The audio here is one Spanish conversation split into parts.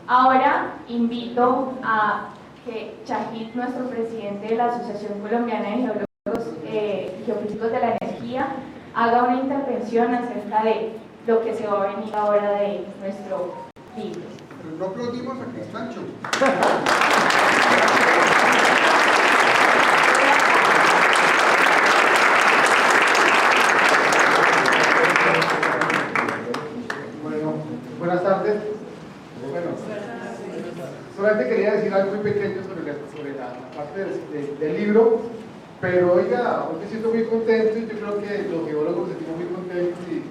Ahora invito a que Chahid, nuestro presidente de la Asociación Colombiana de Geólogos Geofísicos de la Energía, haga una intervención acerca de lo que se va a venir ahora de nuestro libro. Pero no aplaudimos a Cristancho. Bueno, buenas tardes. Bueno, solamente quería decir algo muy pequeño sobre la parte del libro, pero oiga, hoy me siento muy contento y yo creo que los geólogos nos sentimos muy contentos y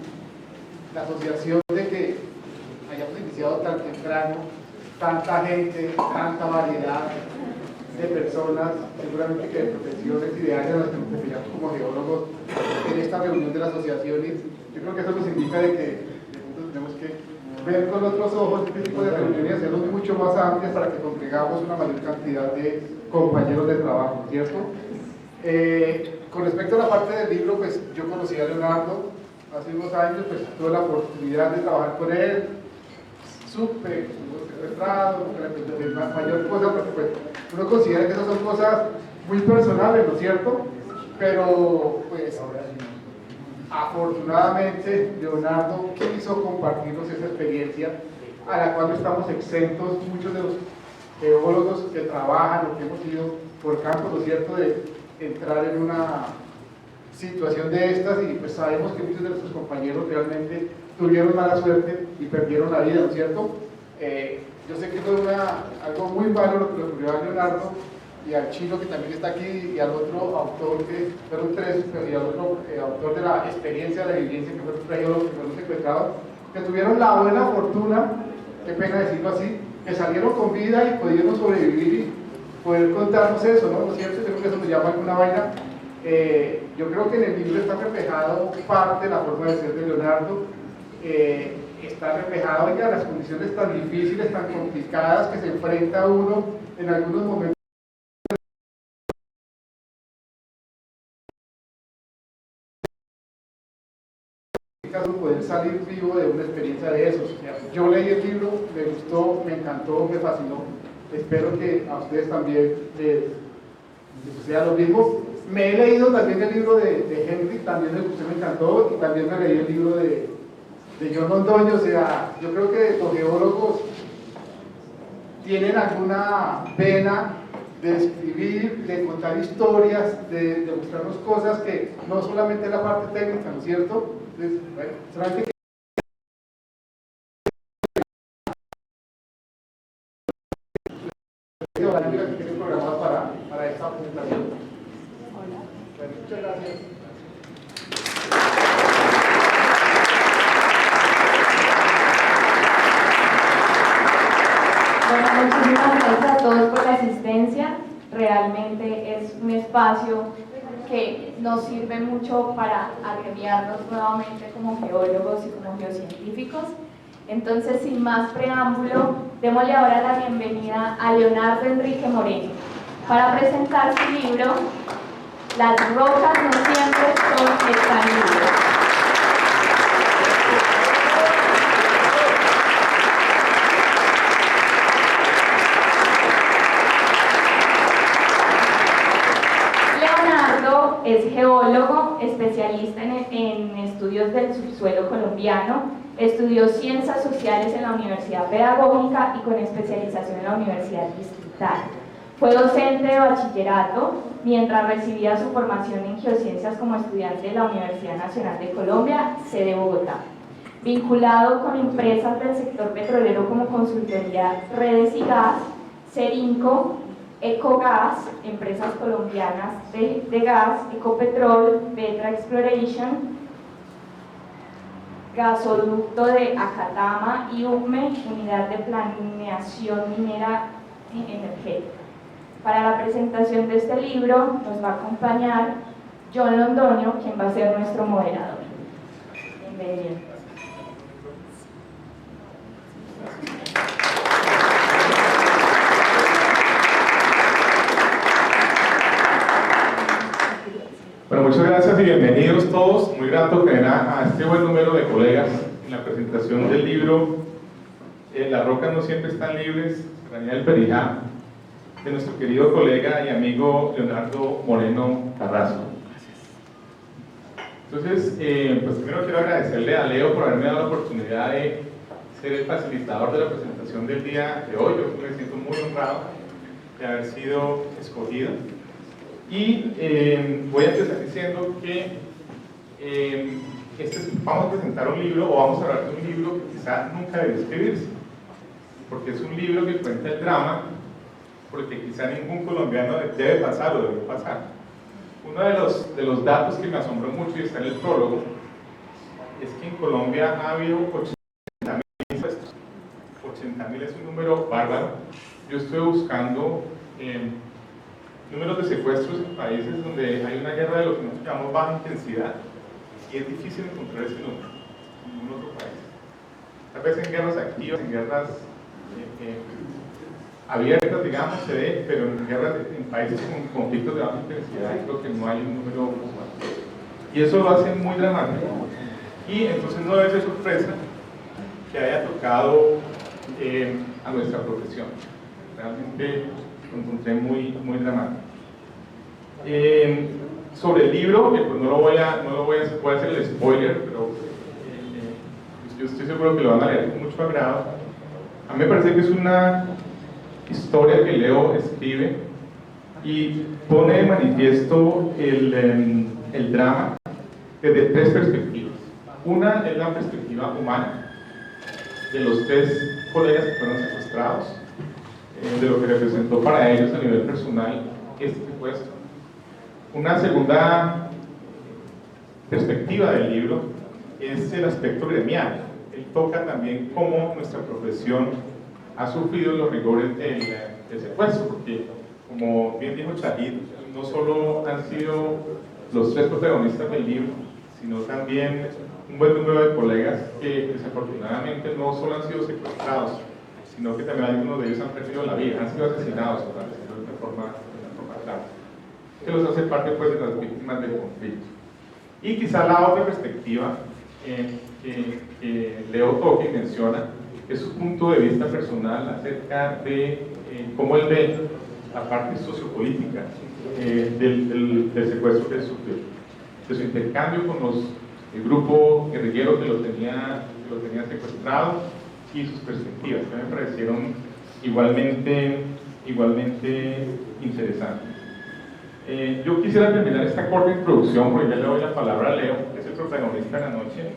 la asociación de que hayamos iniciado tan temprano, tanta gente, tanta variedad de personas, seguramente que de profesiones y de áreas que nos definimos como geólogos en esta reunión de la asociación. Yo creo que eso nos indica de que nosotros tenemos que ver con otros ojos este tipo de reuniones y hacerlos mucho más amplias para que congregamos una mayor cantidad de compañeros de trabajo, ¿cierto? Con respecto a la parte del libro, pues yo conocí a Leonardo hace unos años, pues tuve la oportunidad de trabajar con él, supe, estuvo secuestrado, mayor cosa, porque pues uno considera que esas son cosas muy personales, ¿no es cierto? Pero pues afortunadamente Leonardo quiso compartirnos esa experiencia a la cual no estamos exentos muchos de los geólogos que trabajan o que hemos ido por campo, ¿no es cierto?, de entrar en una situación de estas y pues sabemos que muchos de nuestros compañeros realmente tuvieron mala suerte y perdieron la vida, ¿no es cierto? Yo sé que fue algo muy malo lo que le ocurrió a Leonardo y al Chino, que también está aquí, y al otro autor, que fueron tres, y al otro autor de la experiencia, de la vivencia, que fueron tres geólogos que fueron secuestrados, que tuvieron la buena fortuna, qué pena decirlo así, que salieron con vida y pudieron sobrevivir y poder contarnos eso, ¿no? ¿No es cierto? Yo creo que eso nos llama alguna vaina. Yo creo que en el libro está reflejado parte de la forma de ser de Leonardo, está reflejado en las condiciones tan difíciles, tan complicadas que se enfrenta uno en algunos momentos. Poder salir vivo de una experiencia de esos. Yo leí el libro, me gustó, me encantó, me fascinó. Espero que a ustedes también les sea lo mismo. Me he leído también el libro de Henry, también me gustó, me encantó, y también me leí el libro de John Londoño. O sea, yo creo que los geólogos tienen alguna pena de escribir, de contar historias, de mostrarnos cosas que no solamente es la parte técnica, ¿no es cierto? Entonces, bueno, solamente que tiene programado para esta presentación. Hola. Bueno, muchas gracias. Bueno, muchísimas gracias a todos por la asistencia. Realmente es un espacio que nos sirve mucho para agremiarnos nuevamente como geólogos y como geocientíficos. Entonces, sin más preámbulo, démosle ahora la bienvenida a Leonardo Enrique Moreno para presentar su libro Las rocas no siempre son están libres. Es geólogo, especialista en estudios del subsuelo colombiano, estudió ciencias sociales en la Universidad Pedagógica y con especialización en la Universidad Distrital. Fue docente de bachillerato mientras recibía su formación en geociencias como estudiante de la Universidad Nacional de Colombia, sede Bogotá. Vinculado con empresas del sector petrolero como Consultoría Redes y Gas, Cerinco, Ecogas, empresas colombianas de gas, Ecopetrol, Petra Exploration, Gasoducto de Acatama y UME, Unidad de Planeación Minera Energética. Para la presentación de este libro nos va a acompañar John Londoño, quien va a ser nuestro moderador. Bienvenido. Bueno, muchas gracias y bienvenidos todos. Muy grato tener a este buen número de colegas en la presentación del libro Las rocas no siempre están libres, Serranía del Perijá, de nuestro querido colega y amigo Leonardo Moreno Carrasco. Entonces, pues primero quiero agradecerle a Leo por haberme dado la oportunidad de ser el facilitador de la presentación del día de hoy. Yo me siento muy honrado de haber sido escogido. Y voy a empezar diciendo que vamos a presentar un libro, o vamos a hablar de un libro que quizá nunca debe escribirse, porque es un libro que cuenta el drama, porque quizá ningún colombiano debe pasar o debe pasar. Uno de los datos que me asombró mucho y está en el prólogo es que en Colombia ha habido 80.000 secuestros. 80.000 es un número bárbaro. Yo estoy buscando números de secuestros en países donde hay una guerra de lo que nosotros llamamos baja intensidad, y es difícil encontrar ese número en ningún otro país. Tal vez en guerras activas, en guerras abiertas, digamos, se ve, pero en guerras en países con conflictos de baja intensidad creo que no hay un número más. Y eso lo hace muy dramático. Y entonces no debe ser sorpresa que haya tocado a nuestra profesión. Realmente lo encontré muy dramático. Sobre el libro, pues voy a hacer el spoiler, pero yo estoy seguro que lo van a leer con mucho agrado. A mí me parece que es una historia que Leo escribe y pone de manifiesto el drama desde tres perspectivas. Una es la perspectiva humana, de los tres colegas que fueron secuestrados, de lo que representó para ellos a nivel personal este secuestro. Una segunda perspectiva del libro es el aspecto gremial. Él toca también cómo nuestra profesión ha sufrido los rigores del secuestro, porque, como bien dijo Shahid, no solo han sido los tres protagonistas del libro, sino también un buen número de colegas que desafortunadamente no solo han sido secuestrados, sino que también algunos de ellos han perdido la vida, han sido asesinados, por decirlo de una forma clara, que los hace parte pues, de las víctimas del conflicto. Y quizá la otra perspectiva que Leo toca y menciona es su punto de vista personal acerca de cómo él ve la parte sociopolítica del secuestro que él sufrió, de su intercambio con el grupo guerrillero que lo tenía secuestrado y sus perspectivas, que me parecieron igualmente interesantes. Yo quisiera terminar esta corta introducción, porque ya le doy la palabra a Leo, que es el protagonista de la noche,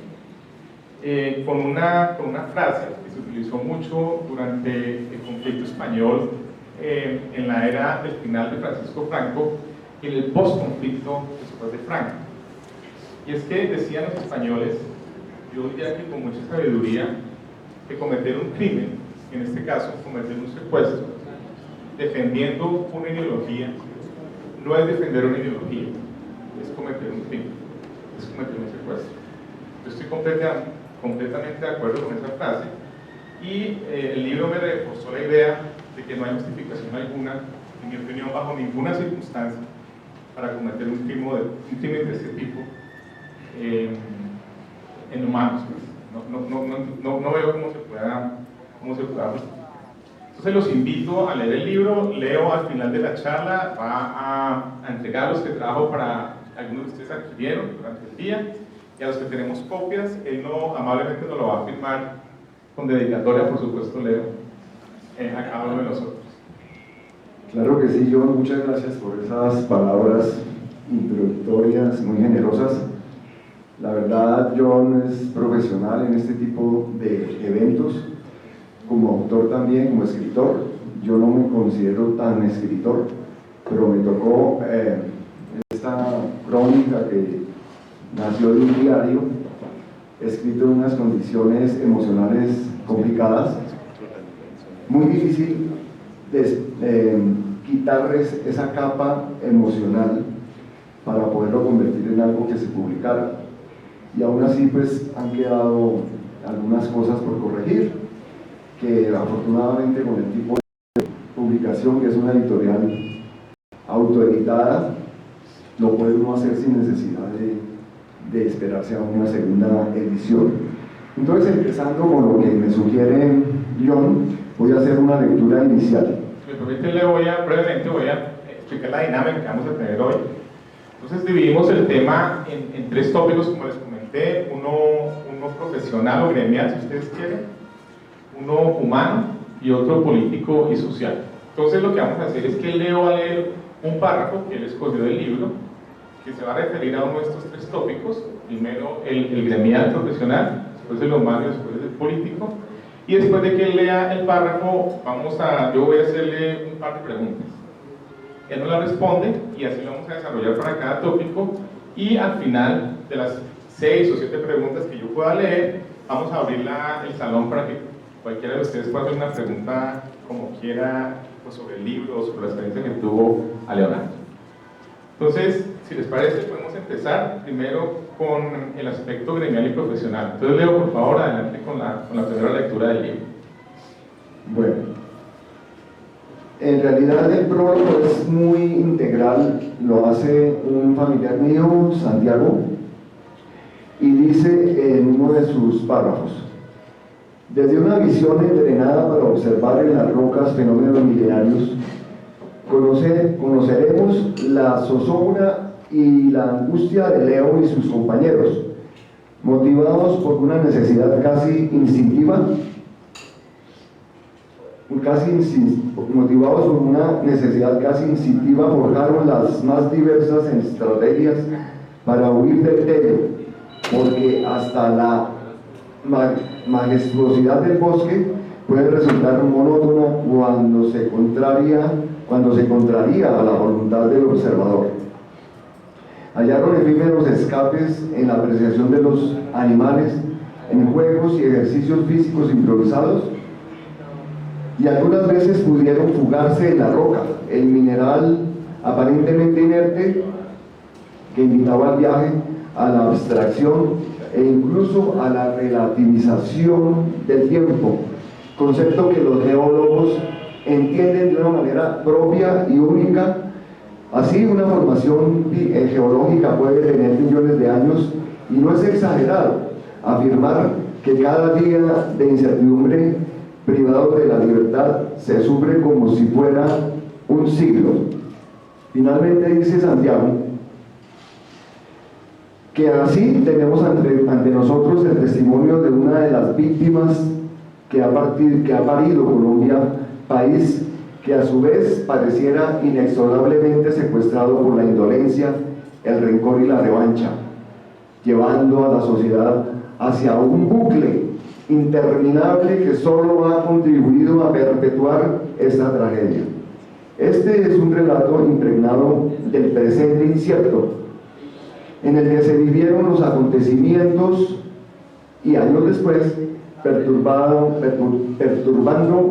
con una frase que se utilizó mucho durante el conflicto español en la era del final de Francisco Franco y en el post-conflicto después de Franco. Y es que decían los españoles, yo diría que con mucha sabiduría, que cometer un crimen, en este caso cometer un secuestro, defendiendo una ideología, no es defender una ideología, es cometer un crimen, es cometer un secuestro. Yo estoy completamente de acuerdo con esa frase, y el libro me reforzó la idea de que no hay justificación alguna, en mi opinión, bajo ninguna circunstancia, para cometer un crimen de este tipo en humanos. No veo cómo se pueda justificar. Entonces los invito a leer el libro. Leo al final de la charla va a entregar los que trajo para algunos de ustedes adquirieron durante el día, y a los que tenemos copias, él amablemente nos lo va a firmar con dedicatoria, por supuesto, Leo, a cada uno de nosotros. Claro que sí, John, muchas gracias por esas palabras introductorias muy generosas. La verdad, John es profesional en este tipo de eventos, como autor también, como escritor. Yo no me considero tan escritor, pero me tocó esta crónica que nació de un diario, escrito en unas condiciones emocionales complicadas, muy difícil quitarles esa capa emocional para poderlo convertir en algo que se publicara. Y aún así pues han quedado algunas cosas por corregir, que afortunadamente con el tipo de publicación, que es una editorial autoeditada, lo puede uno hacer sin necesidad de esperarse a una segunda edición. Entonces, empezando con lo que me sugiere John, voy a hacer una lectura inicial. Si me permite, brevemente voy a explicar la dinámica que vamos a tener hoy. Entonces dividimos el tema en tres tópicos, como les comenté, uno profesional o gremial, si ustedes quieren, uno humano y otro político y social. Entonces lo que vamos a hacer es que Leo va a leer un párrafo que él escogió del libro, que se va a referir a uno de estos tres tópicos, primero el gremial profesional, después el humano y después el político, y después de que él lea el párrafo, yo voy a hacerle un par de preguntas. Él nos la responde y así lo vamos a desarrollar para cada tópico, y al final de las 6 o 7 preguntas que yo pueda leer, vamos a abrir el salón para que cualquiera de ustedes pueda hacer una pregunta como quiera, pues, sobre el libro o sobre la experiencia que tuvo a Leonardo. Entonces, si les parece, podemos empezar primero con el aspecto gremial y profesional. Entonces, Leo, por favor, adelante con la primera lectura del libro. Bueno, en realidad el prólogo es muy integral, lo hace un familiar mío, Santiago, y dice en uno de sus párrafos: desde una visión entrenada para observar en las rocas fenómenos milenarios, conoceremos la zozobra y la angustia de Leo y sus compañeros, motivados por una necesidad casi instintiva, forjaron las más diversas estrategias para huir del tedio, porque hasta la majestuosidad del bosque puede resultar monótona cuando se contraría a la voluntad del observador. Hallaron efímeros escapes en la apreciación de los animales, en juegos y ejercicios físicos improvisados, y algunas veces pudieron fugarse en la roca, el mineral aparentemente inerte que invitaba al viaje, a la abstracción e incluso a la relativización del tiempo, concepto que los geólogos entienden de una manera propia y única. Así, una formación geológica puede tener millones de años, y no es exagerado afirmar que cada día de incertidumbre privados de la libertad se sufre como si fuera un siglo. Finalmente dice Santiago que así tenemos ante nosotros el testimonio de una de las víctimas que ha parido Colombia, país que a su vez pareciera inexorablemente secuestrado por la indolencia, el rencor y la revancha, llevando a la sociedad hacia un bucle interminable que solo ha contribuido a perpetuar esta tragedia. Este es un relato impregnado del presente incierto, en el que se vivieron los acontecimientos y años después, perturbando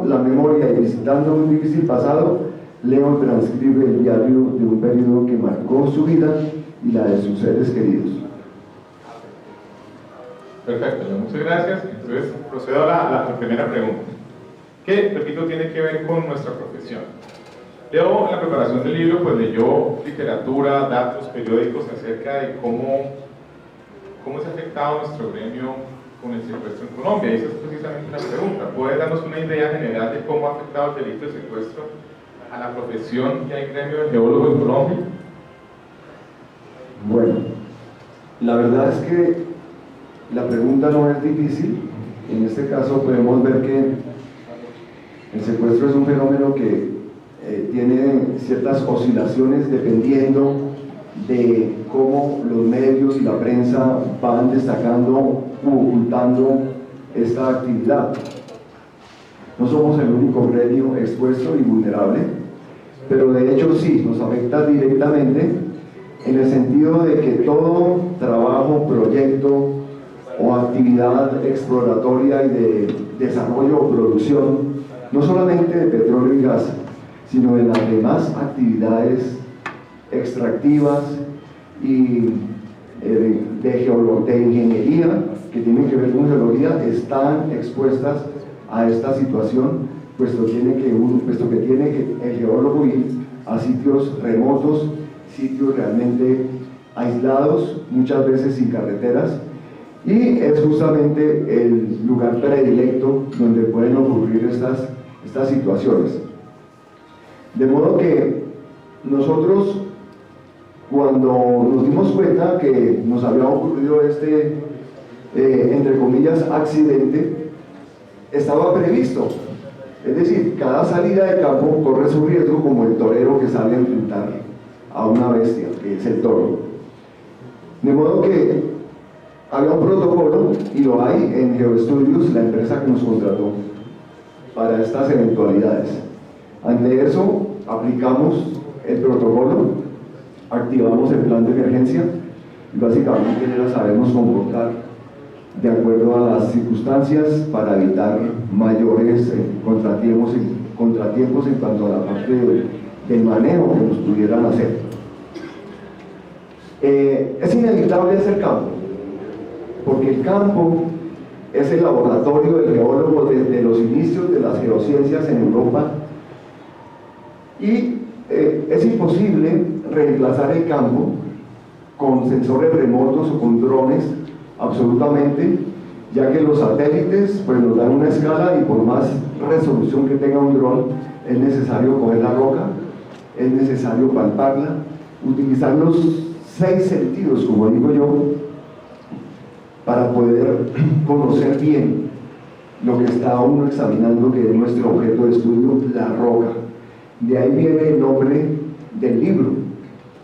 la memoria y visitando un difícil pasado, Leo transcribe el diario de un periodo que marcó su vida y la de sus seres queridos. Perfecto, muchas gracias. Entonces, procedo a la primera pregunta, que, repito, tiene que ver con nuestra profesión. Leo, en la preparación del libro, pues leyó literatura, datos, periódicos acerca de cómo se ha afectado nuestro gremio con el secuestro en Colombia. Y esa es precisamente la pregunta. ¿Puede darnos una idea general de cómo ha afectado el delito de secuestro a la profesión y al gremio de geólogo en Colombia? Bueno, la verdad es que la pregunta no es difícil. En este caso podemos ver que el secuestro es un fenómeno que tiene ciertas oscilaciones dependiendo de cómo los medios y la prensa van destacando u ocultando esta actividad. No somos el único gremio expuesto y vulnerable, pero de hecho sí, nos afecta directamente en el sentido de que todo trabajo, proyecto o actividad exploratoria y de desarrollo o producción, no solamente de petróleo y gas, sino de las demás actividades extractivas y de ingeniería que tienen que ver con geología, están expuestas a esta situación, puesto que tiene que el geólogo ir a sitios remotos, sitios realmente aislados, muchas veces sin carreteras, y es justamente el lugar predilecto donde pueden ocurrir estas situaciones. De modo que nosotros, cuando nos dimos cuenta que nos había ocurrido entre comillas, accidente, estaba previsto. Es decir, cada salida de campo corre su riesgo, como el torero que sale a enfrentar a una bestia, que es el toro. De modo que había un protocolo, y lo hay en GeoStudios, la empresa que nos contrató para estas eventualidades. Ante eso, aplicamos el protocolo, activamos el plan de emergencia, y básicamente ya la sabemos comportar de acuerdo a las circunstancias para evitar mayores contratiempos en cuanto a la parte del manejo que nos pudieran hacer. Es inevitable hacer campo, porque el campo es el laboratorio del geólogo desde los inicios de las geociencias en Europa, y es imposible reemplazar el campo con sensores remotos o con drones, absolutamente, ya que los satélites pues nos dan una escala, y por más resolución que tenga un dron, es necesario coger la roca, es necesario palparla, utilizar los 6 sentidos, como digo yo, para poder conocer bien lo que está uno examinando, que es nuestro objeto de estudio, la roca. De ahí viene el nombre del libro,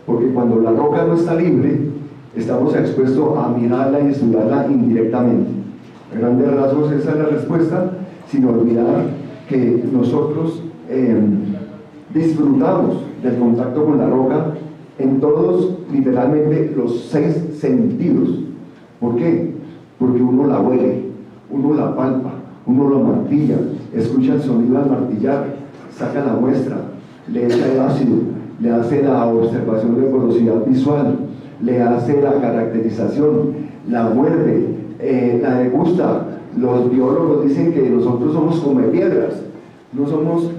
porque cuando la roca no está libre, estamos expuestos a mirarla y estudiarla indirectamente. A grandes rasgos esa es la respuesta, sin olvidar que nosotros disfrutamos del contacto con la roca en todos, literalmente, los 6 sentidos. ¿Por qué? Porque uno la huele, uno la palpa, uno la martilla, escucha el sonido al martillar, saca la muestra, le echa el ácido, le hace la observación de porosidad visual, le hace la caracterización, la muerde, la degusta. Los biólogos dicen que nosotros somos comepiedras, no somos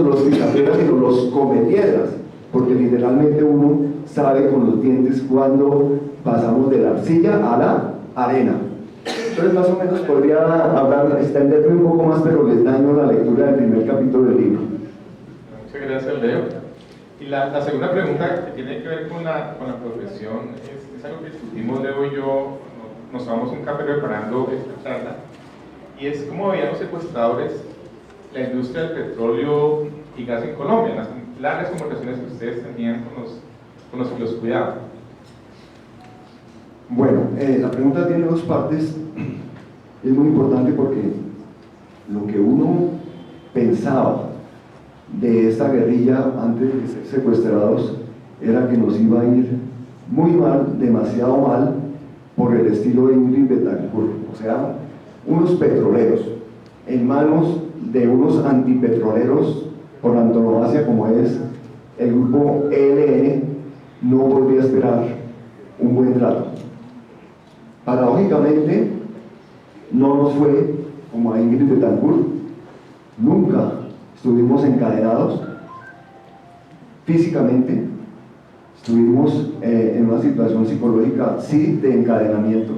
los picapiedras, sino los comepiedras, porque literalmente uno sabe con los dientes cuando pasamos de la arcilla a la arena. Entonces, más o menos podría extenderme un poco más, pero les daño la lectura del primer capítulo del libro. Muchas gracias, Leo. Y la segunda pregunta, que tiene que ver con la profesión, es algo que discutimos Leo y yo. Nos tomamos un café preparando esta charla, y es cómo veían los secuestradores la industria del petróleo y gas en Colombia, las largas conversaciones que ustedes tenían con los que los cuidaban. Bueno, la pregunta tiene 2 partes. Es muy importante porque lo que uno pensaba de esta guerrilla antes de ser secuestrados era que nos iba a ir muy mal, demasiado mal, por el estilo de Ingrid Betancourt, o sea, unos petroleros en manos de unos antipetroleros por antonomasia, como es el grupo ELN, no podría esperar un buen trato. Paradójicamente, no nos fue como a Ingrid Betancourt. Nunca estuvimos encadenados físicamente, estuvimos en una situación psicológica, sí, de encadenamiento,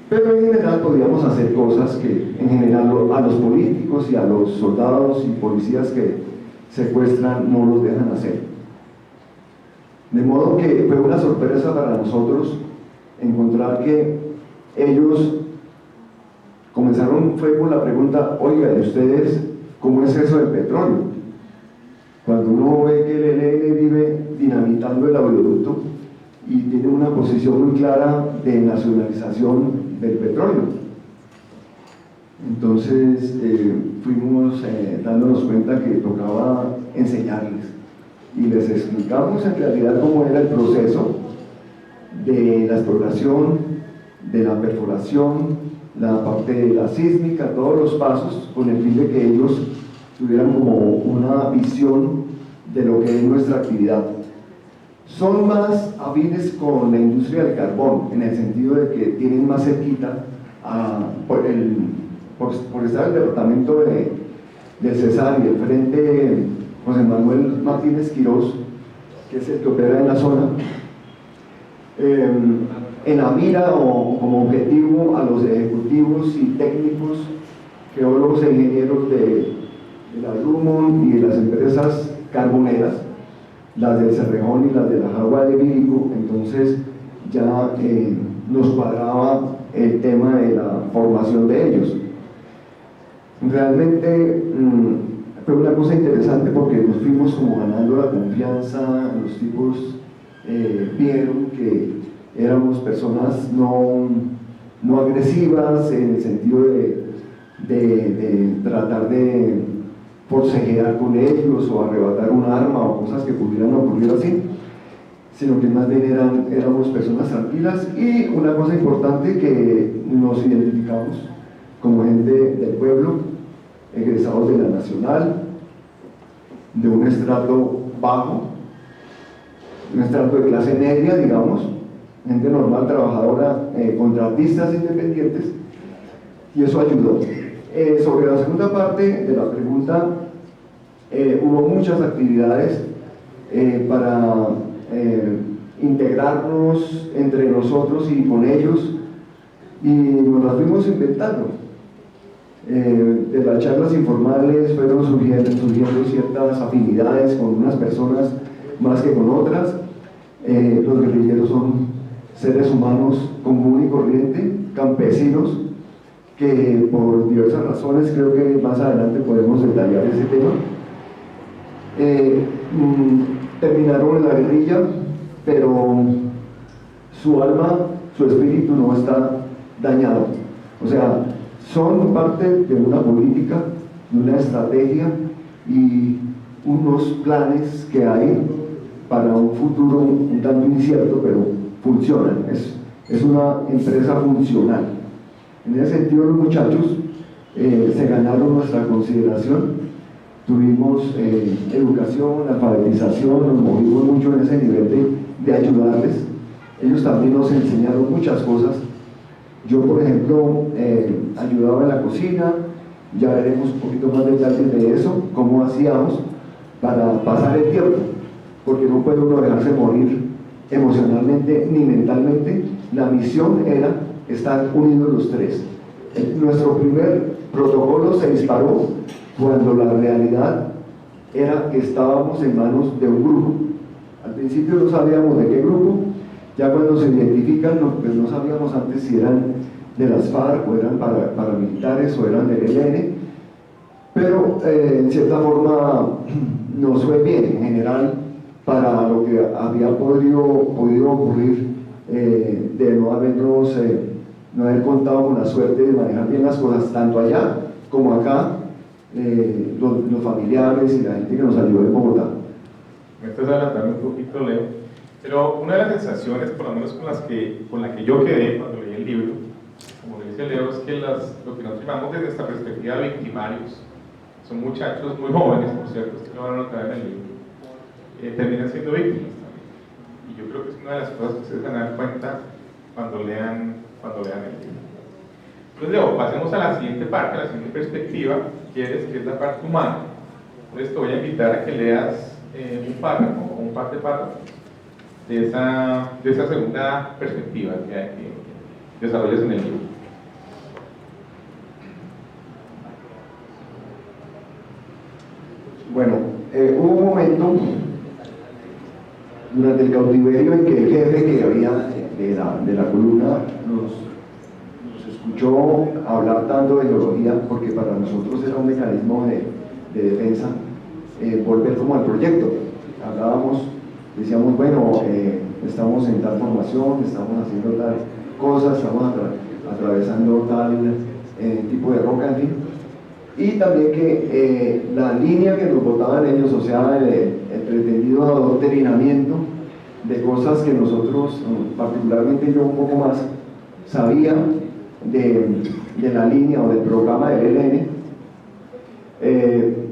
pero en general podíamos hacer cosas que en general a los políticos y a los soldados y policías que secuestran no los dejan hacer. De modo que fue una sorpresa para nosotros encontrar que ellos comenzaron, fue por la pregunta: oiga, ¿y ustedes cómo es eso del petróleo? Cuando uno ve que el ELN vive dinamitando el oleoducto y tiene una posición muy clara de nacionalización del petróleo. Entonces fuimos dándonos cuenta que tocaba enseñarles, y les explicamos en realidad cómo era el proceso de la exploración, de la perforación, la parte de la sísmica, todos los pasos, con el fin de que ellos tuvieran como una visión de lo que es nuestra actividad. Son más afines con la industria del carbón, en el sentido de que tienen más cerquita por estar en el departamento del Cesar y el frente José Manuel Martínez Quirós, que es el que opera en la zona. en la mira o como objetivo a los ejecutivos y técnicos, geólogos e ingenieros de la Drummond y de las empresas carboneras, las del Cerrejón y las de la Jagua de Vírico. Entonces ya nos cuadraba el tema de la formación de ellos. Realmente fue una cosa interesante porque nos fuimos como ganando la confianza, los tipos vieron que éramos personas no agresivas en el sentido de tratar de forcejear con ellos o arrebatar un arma o cosas que pudieran ocurrir así, sino que más bien éramos personas tranquilas. Y una cosa importante, que nos identificamos como gente del pueblo, egresados de la Nacional, de un estrato bajo, un estrato de clase media, digamos, gente normal, trabajadora, contratistas independientes, y eso ayudó. Sobre la segunda parte de la pregunta, hubo muchas actividades para integrarnos entre nosotros y con ellos, y nos las fuimos inventando. De las charlas informales fueron surgiendo ciertas afinidades con unas personas más que con otras. Los guerrilleros son seres humanos común y corriente, campesinos, que por diversas razones, creo que más adelante podemos detallar ese tema, terminaron en la guerrilla, pero su alma, su espíritu no está dañado. O sea, son parte de una política, de una estrategia y unos planes que hay para un futuro un tanto incierto, pero funcionan. Es una empresa funcional. En ese sentido, los muchachos se ganaron nuestra consideración. Tuvimos educación, alfabetización, nos movimos mucho en ese nivel de ayudarles. Ellos también nos enseñaron muchas cosas. Yo, por ejemplo, ayudaba en la cocina, ya veremos un poquito más detalles de eso, cómo hacíamos para pasar el tiempo, porque no puede uno dejarse morir emocionalmente ni mentalmente. La misión era estar unidos los tres. Nuestro primer protocolo se disparó cuando la realidad era que estábamos en manos de un grupo. Al principio no sabíamos de qué grupo, ya cuando se identifican, pues no sabíamos antes si eran de las FARC o eran paramilitares o eran del ELN, pero en cierta forma nos fue bien en general para lo que había podido ocurrir, de no haber contado con la suerte de manejar bien las cosas, tanto allá como acá, los familiares y la gente que nos ayudó en Bogotá. Me estás adelantando un poquito, Leo, pero una de las sensaciones, por lo menos con la que yo quedé cuando leí el libro, como le dice Leo, es que lo que nosotros llamamos desde esta perspectiva de victimarios, son muchachos muy jóvenes, por cierto, que lo van a notar en el libro, terminan siendo víctimas también. Y yo creo que es una de las cosas que ustedes van a dar cuenta cuando lean el libro. Entonces, Leo, pasemos a la siguiente parte, a la siguiente perspectiva, que es la parte humana. Entonces te voy a invitar a que leas un párrafo o un par de párrafos de esa segunda perspectiva que desarrollas en el libro. Bueno, hubo un momento durante el cautiverio en que el jefe que había de la columna nos escuchó hablar tanto de geología, porque para nosotros era un mecanismo de defensa, volver como al proyecto. Hablábamos, decíamos, bueno, estamos en tal formación, estamos haciendo tal cosa, estamos atravesando tal tipo de roca, en fin. Y también que la línea que nos botaban ellos, o sea, el pretendido adoctrinamiento de cosas que nosotros, particularmente yo un poco más, sabía de la línea o del programa del ELN,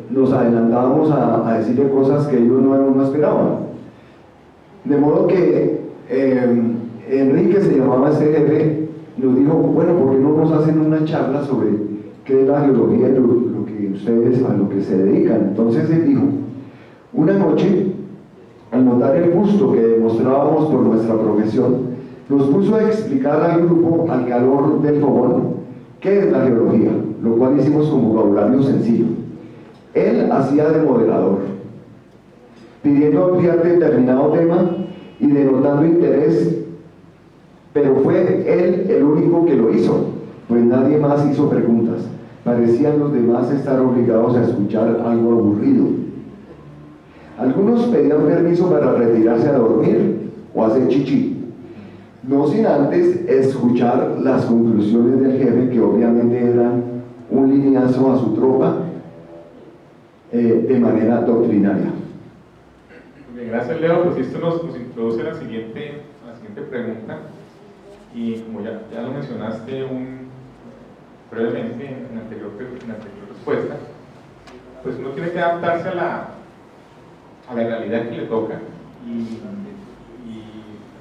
nos adelantábamos a decirle cosas que ellos no esperaban. De modo que Enrique, se llamaba este jefe, nos dijo, bueno, ¿por qué no nos hacen una charla sobre qué es la geología y lo que ustedes a lo que se dedican? Entonces él dijo, una noche, al notar el gusto que demostrábamos por nuestra profesión, nos puso a explicar al grupo, al calor del fogón, qué es la geología, lo cual hicimos con vocabulario sencillo. Él hacía de moderador, pidiendo ampliar determinado tema y denotando interés, pero fue él el único que lo hizo, pues nadie más hizo preguntas. Parecían los demás estar obligados a escuchar algo aburrido. Algunos pedían permiso para retirarse a dormir o hacer chichi, no sin antes escuchar las conclusiones del jefe, que obviamente eran un lineazo a su tropa de manera doctrinaria. Bien, gracias, Leo. Pues esto nos introduce a la siguiente pregunta, y como ya lo mencionaste brevemente en la anterior respuesta, pues uno tiene que adaptarse a la realidad que le toca y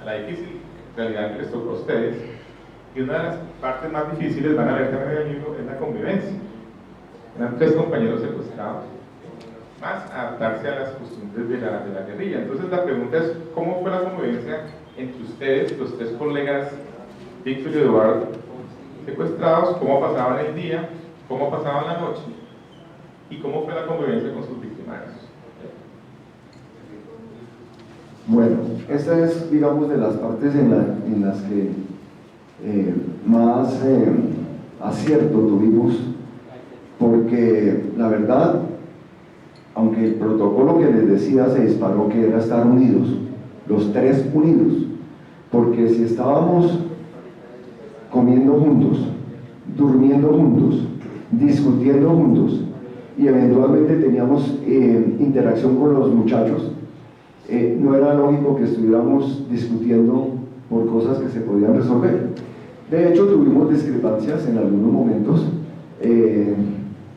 a la difícil realidad que les toca a ustedes. Y una de las partes más difíciles, van a ver también en el libro, es la convivencia. Eran 3 compañeros secuestrados, más adaptarse a las costumbres de la guerrilla. Entonces la pregunta es, ¿cómo fue la convivencia entre ustedes, los 3 colegas, Víctor y Eduardo, secuestrados? ¿Cómo pasaban el día? ¿Cómo pasaban la noche? ¿Y cómo fue la convivencia con sus victimarios? Bueno, esta es, digamos, de las partes en las que más acierto tuvimos, porque la verdad, aunque el protocolo que les decía se disparó, que era estar unidos, los 3 unidos, porque si estábamos comiendo juntos, durmiendo juntos, discutiendo juntos, y eventualmente teníamos interacción con los muchachos, no era lógico que estuviéramos discutiendo por cosas que se podían resolver. De hecho, tuvimos discrepancias en algunos momentos,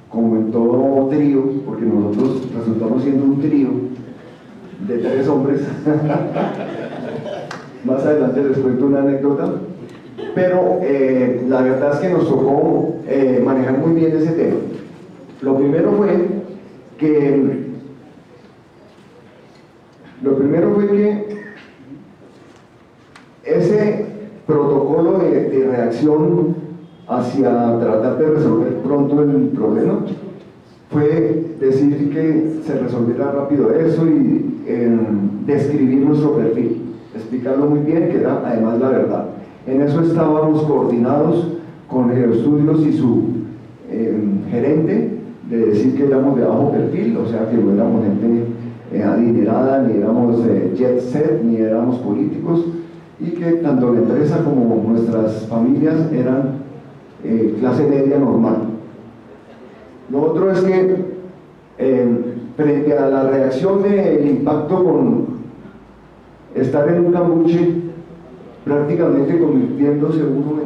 como en todo trío, porque nosotros resultamos siendo un trío de 3 hombres. Más adelante les cuento una anécdota, pero la verdad es que nos tocó manejar muy bien ese tema. Lo primero fue que ese protocolo de reacción hacia tratar de resolver pronto el problema fue decir que se resolviera rápido eso y describir nuestro perfil, explicarlo muy bien, que era además la verdad. En eso estábamos coordinados con Geoestudios y su gerente, de decir que éramos de bajo perfil, o sea que no éramos gente adinerada, ni éramos jet set, ni éramos políticos, y que tanto la empresa como nuestras familias eran clase media normal. Lo otro es que frente a la reacción del impacto con estar en un cambuche, prácticamente convirtiéndose uno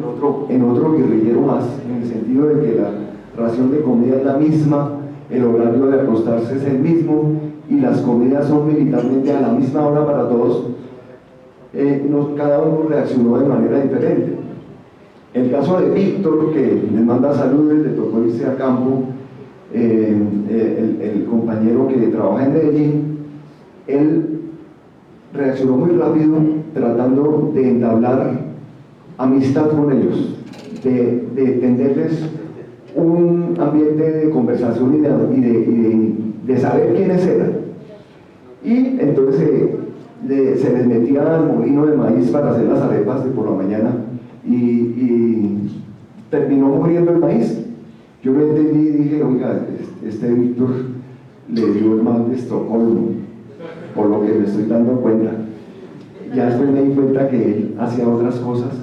en otro guerrillero más, en el sentido de que la ración de comida es la misma, el horario de acostarse es el mismo y las comidas son militarmente a la misma hora para todos. Cada uno reaccionó de manera diferente. El caso de Víctor, que les manda saludos, le tocó irse a campo, el compañero que trabaja en Medellín, él reaccionó muy rápido tratando de entablar amistad con ellos, de tenderles un ambiente de conversación y de saber quiénes eran. Y entonces se les metía al molino de maíz para hacer las arepas de por la mañana y terminó muriendo el maíz. Yo me entendí y dije, oiga, este Víctor le dio el mal de Estocolmo, por lo que me estoy dando cuenta. Ya después me di cuenta que él hacía otras cosas,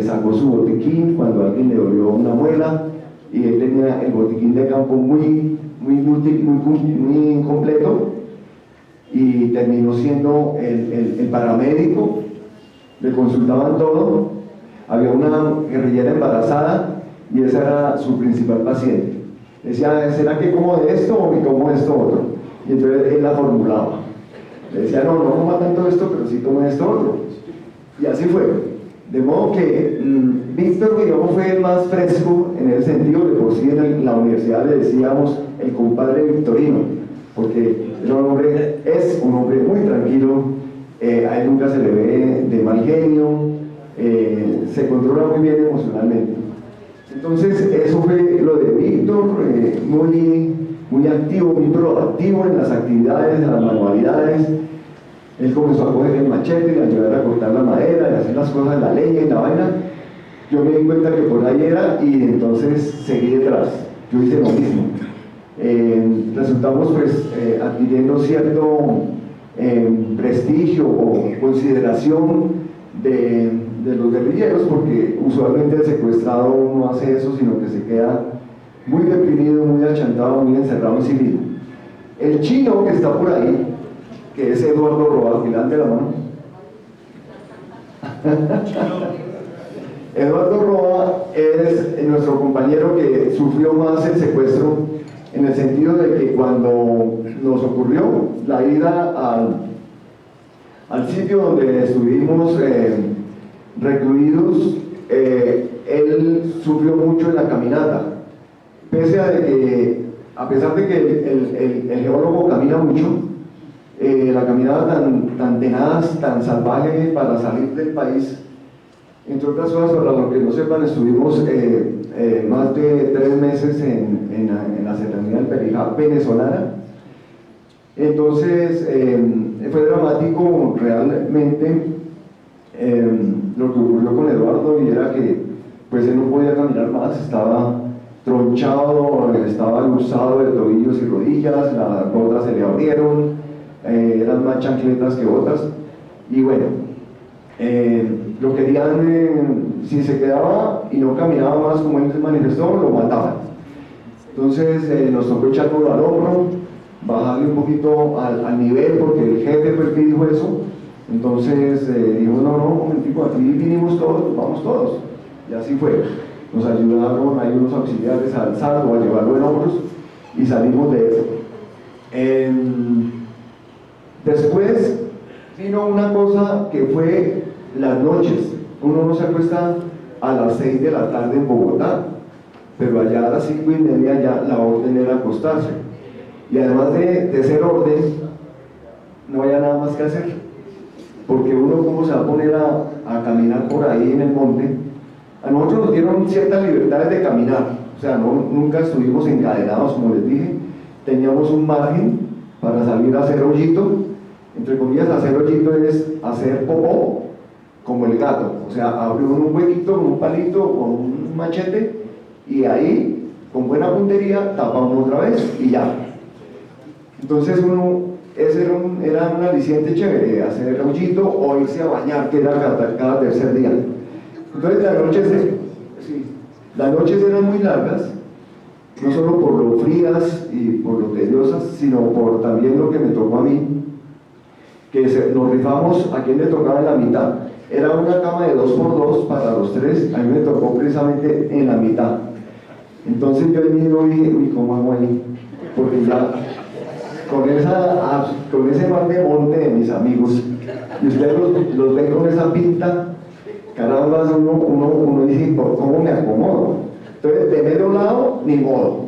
sacó su botiquín cuando alguien le dolió una muela, y él tenía el botiquín de campo muy completo, y terminó siendo el paramédico. Le consultaban todo, había una guerrillera embarazada y esa era su principal paciente. Decía, ¿será que como de esto o que como de esto otro? Y entonces él la formulaba. Le decía, no coma tanto esto, pero sí toma esto otro. Y así fue. De modo que Víctor, digamos, fue el más fresco en ese sentido. De por sí en la universidad le decíamos el compadre Victorino, porque es un hombre muy tranquilo, a él nunca se le ve de mal genio, se controla muy bien emocionalmente. Entonces, eso fue lo de Víctor, muy activo, muy proactivo en las actividades, en las manualidades. Él comenzó a coger el machete, a ayudar a cortar la madera, a hacer las cosas, la leña y la vaina. Yo me di cuenta que por ahí era y entonces seguí detrás. Yo hice lo mismo. Resultamos pues adquiriendo cierto prestigio o consideración de los guerrilleros, porque usualmente el secuestrado no hace eso, sino que se queda muy deprimido, muy achantado, muy encerrado en sí mismo. El chino que está por ahí, que es Eduardo Roa, levante la mano. Eduardo Roa es nuestro compañero que sufrió más el secuestro, en el sentido de que cuando nos ocurrió la ida al sitio donde estuvimos recluidos, él sufrió mucho en la caminata, a pesar de que el geólogo camina mucho, la caminata tan tenaz, tan salvaje para salir del país. Entre otras cosas, para los que no sepan, estuvimos más de 3 meses en la serranía del Perijá venezolana. Entonces, fue dramático realmente lo que ocurrió con Eduardo, y era que pues él no podía caminar más, estaba tronchado, estaba usado de tobillos y rodillas, las botas se le abrieron, eran más chancletas que botas, y bueno, lo querían, si se quedaba y no caminaba más como él se manifestó, lo mataban. Entonces nos tocó echarlo al hombro, bajarle un poquito al nivel, porque el jefe fue el que dijo eso. Entonces dijo, no, un momentico, aquí vinimos todos, vamos todos. Y así fue. Nos ayudaron, hay unos auxiliares a alzarlo, a llevarlo en hombros, y salimos de eso. Después vino una cosa que fue las noches. Uno no se acuesta a las 6 de la tarde en Bogotá, pero allá a las 5:30 ya la orden era acostarse. Y además de ser orden, no había nada más que hacer, porque uno cómo se va a poner a caminar por ahí en el monte. A nosotros nos dieron ciertas libertades de caminar, o sea, nunca estuvimos encadenados, como les dije. Teníamos un margen para salir a hacer hoyito. Entre comillas, hacer hoyito es hacer popó como el gato, o sea, abre un huequito con un palito, con un machete, y ahí, con buena puntería, tapa uno otra vez y ya. Entonces ese era un aliciente chévere, hacer hoyito o irse a bañar, que era cada tercer día. Entonces las noches eran muy largas, no solo por lo frías y por lo tediosas, sino por también lo que me tocó a mí, que nos rifamos a quien le tocaba en la mitad. Era una cama de 2x2 para los 3, a mí me tocó precisamente en la mitad. Entonces yo mismo dije, uy, ¿cómo hago ahí? Porque ya con ese mar de monte de mis amigos, y ustedes los ven con esa pinta, caramba, uno dice, ¿cómo me acomodo? Entonces, de medio lado, ni modo.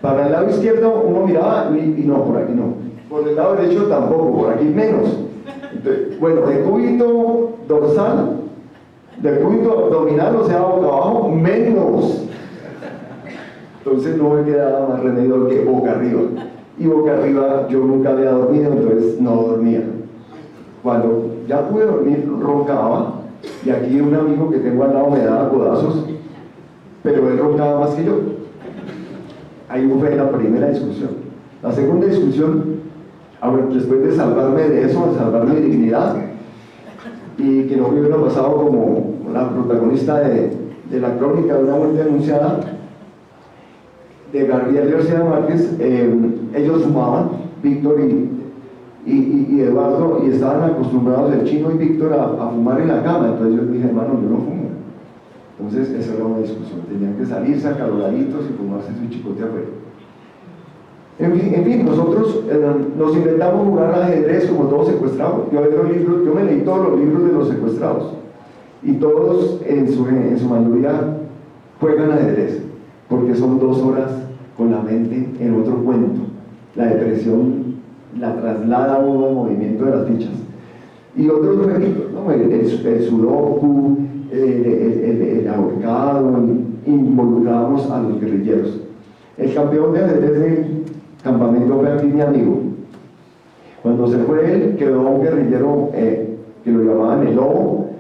Para el lado izquierdo uno miraba y no, por aquí no. Por el lado derecho tampoco, por aquí menos. Entonces, bueno, de cúbito dorsal, de cúbito abdominal, o sea, boca abajo, menos. Entonces no me quedaba más remedio que boca arriba. Y boca arriba yo nunca había dormido, entonces no dormía. Cuando ya pude dormir, roncaba, y aquí un amigo que tengo al lado me daba codazos, pero él roncaba más que yo. Ahí fue la primera discusión. La segunda discusión, después de salvarme de eso, de salvar mi dignidad, y que no me hubiera pasado como la protagonista de la crónica de una muerte anunciada, de Gabriel García Márquez, ellos fumaban, Víctor y Eduardo, y estaban acostumbrados el chino y Víctor a fumar en la cama. Entonces yo dije, hermano, yo no fumo. Entonces esa era una discusión, tenían que salirse acaloraditos y fumarse su chicote afuera. En fin, nosotros nos inventamos jugar al ajedrez como todos secuestrados. Yo me leí todos los libros de los secuestrados, y todos en su mayoría juegan ajedrez, porque son 2 horas con la mente en otro cuento. La depresión la traslada a uno al movimiento de las fichas. Y otros jueguitos, ¿no? El sudoku, el ahorcado, involucrábamos a los guerrilleros. El campeón de ajedrez del campamento fue aquí mi amigo. Cuando se fue él, quedó un guerrillero que lo llamaban el Lobo,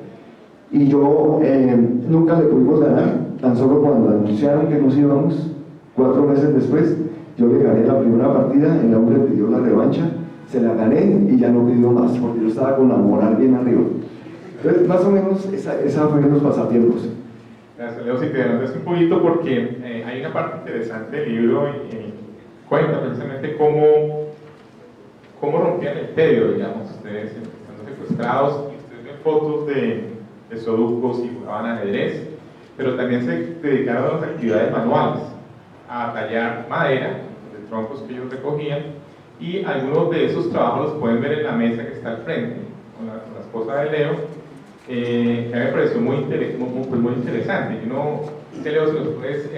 y yo nunca le pudimos ganar. Tan solo cuando anunciaron que nos íbamos, 4 meses después, yo le gané la primera partida, el hombre pidió la revancha, se la gané y ya no pidió más, porque yo estaba con la moral bien arriba. Entonces, más o menos, esa fue los pasatiempos. Gracias, Leo. Si te adelantas un poquito, porque hay una parte interesante del libro y cuenta precisamente cómo rompían el tedio, digamos, ustedes estando secuestrados, y ustedes ven fotos de soducos y jugaban ajedrez, pero también se dedicaron a las actividades manuales, a tallar madera, de troncos que ellos recogían, y algunos de esos trabajos los pueden ver en la mesa que está al frente, con la esposa de Leo, que a mí me pareció muy interesante. Yo no sé, Leo, si nos puedes,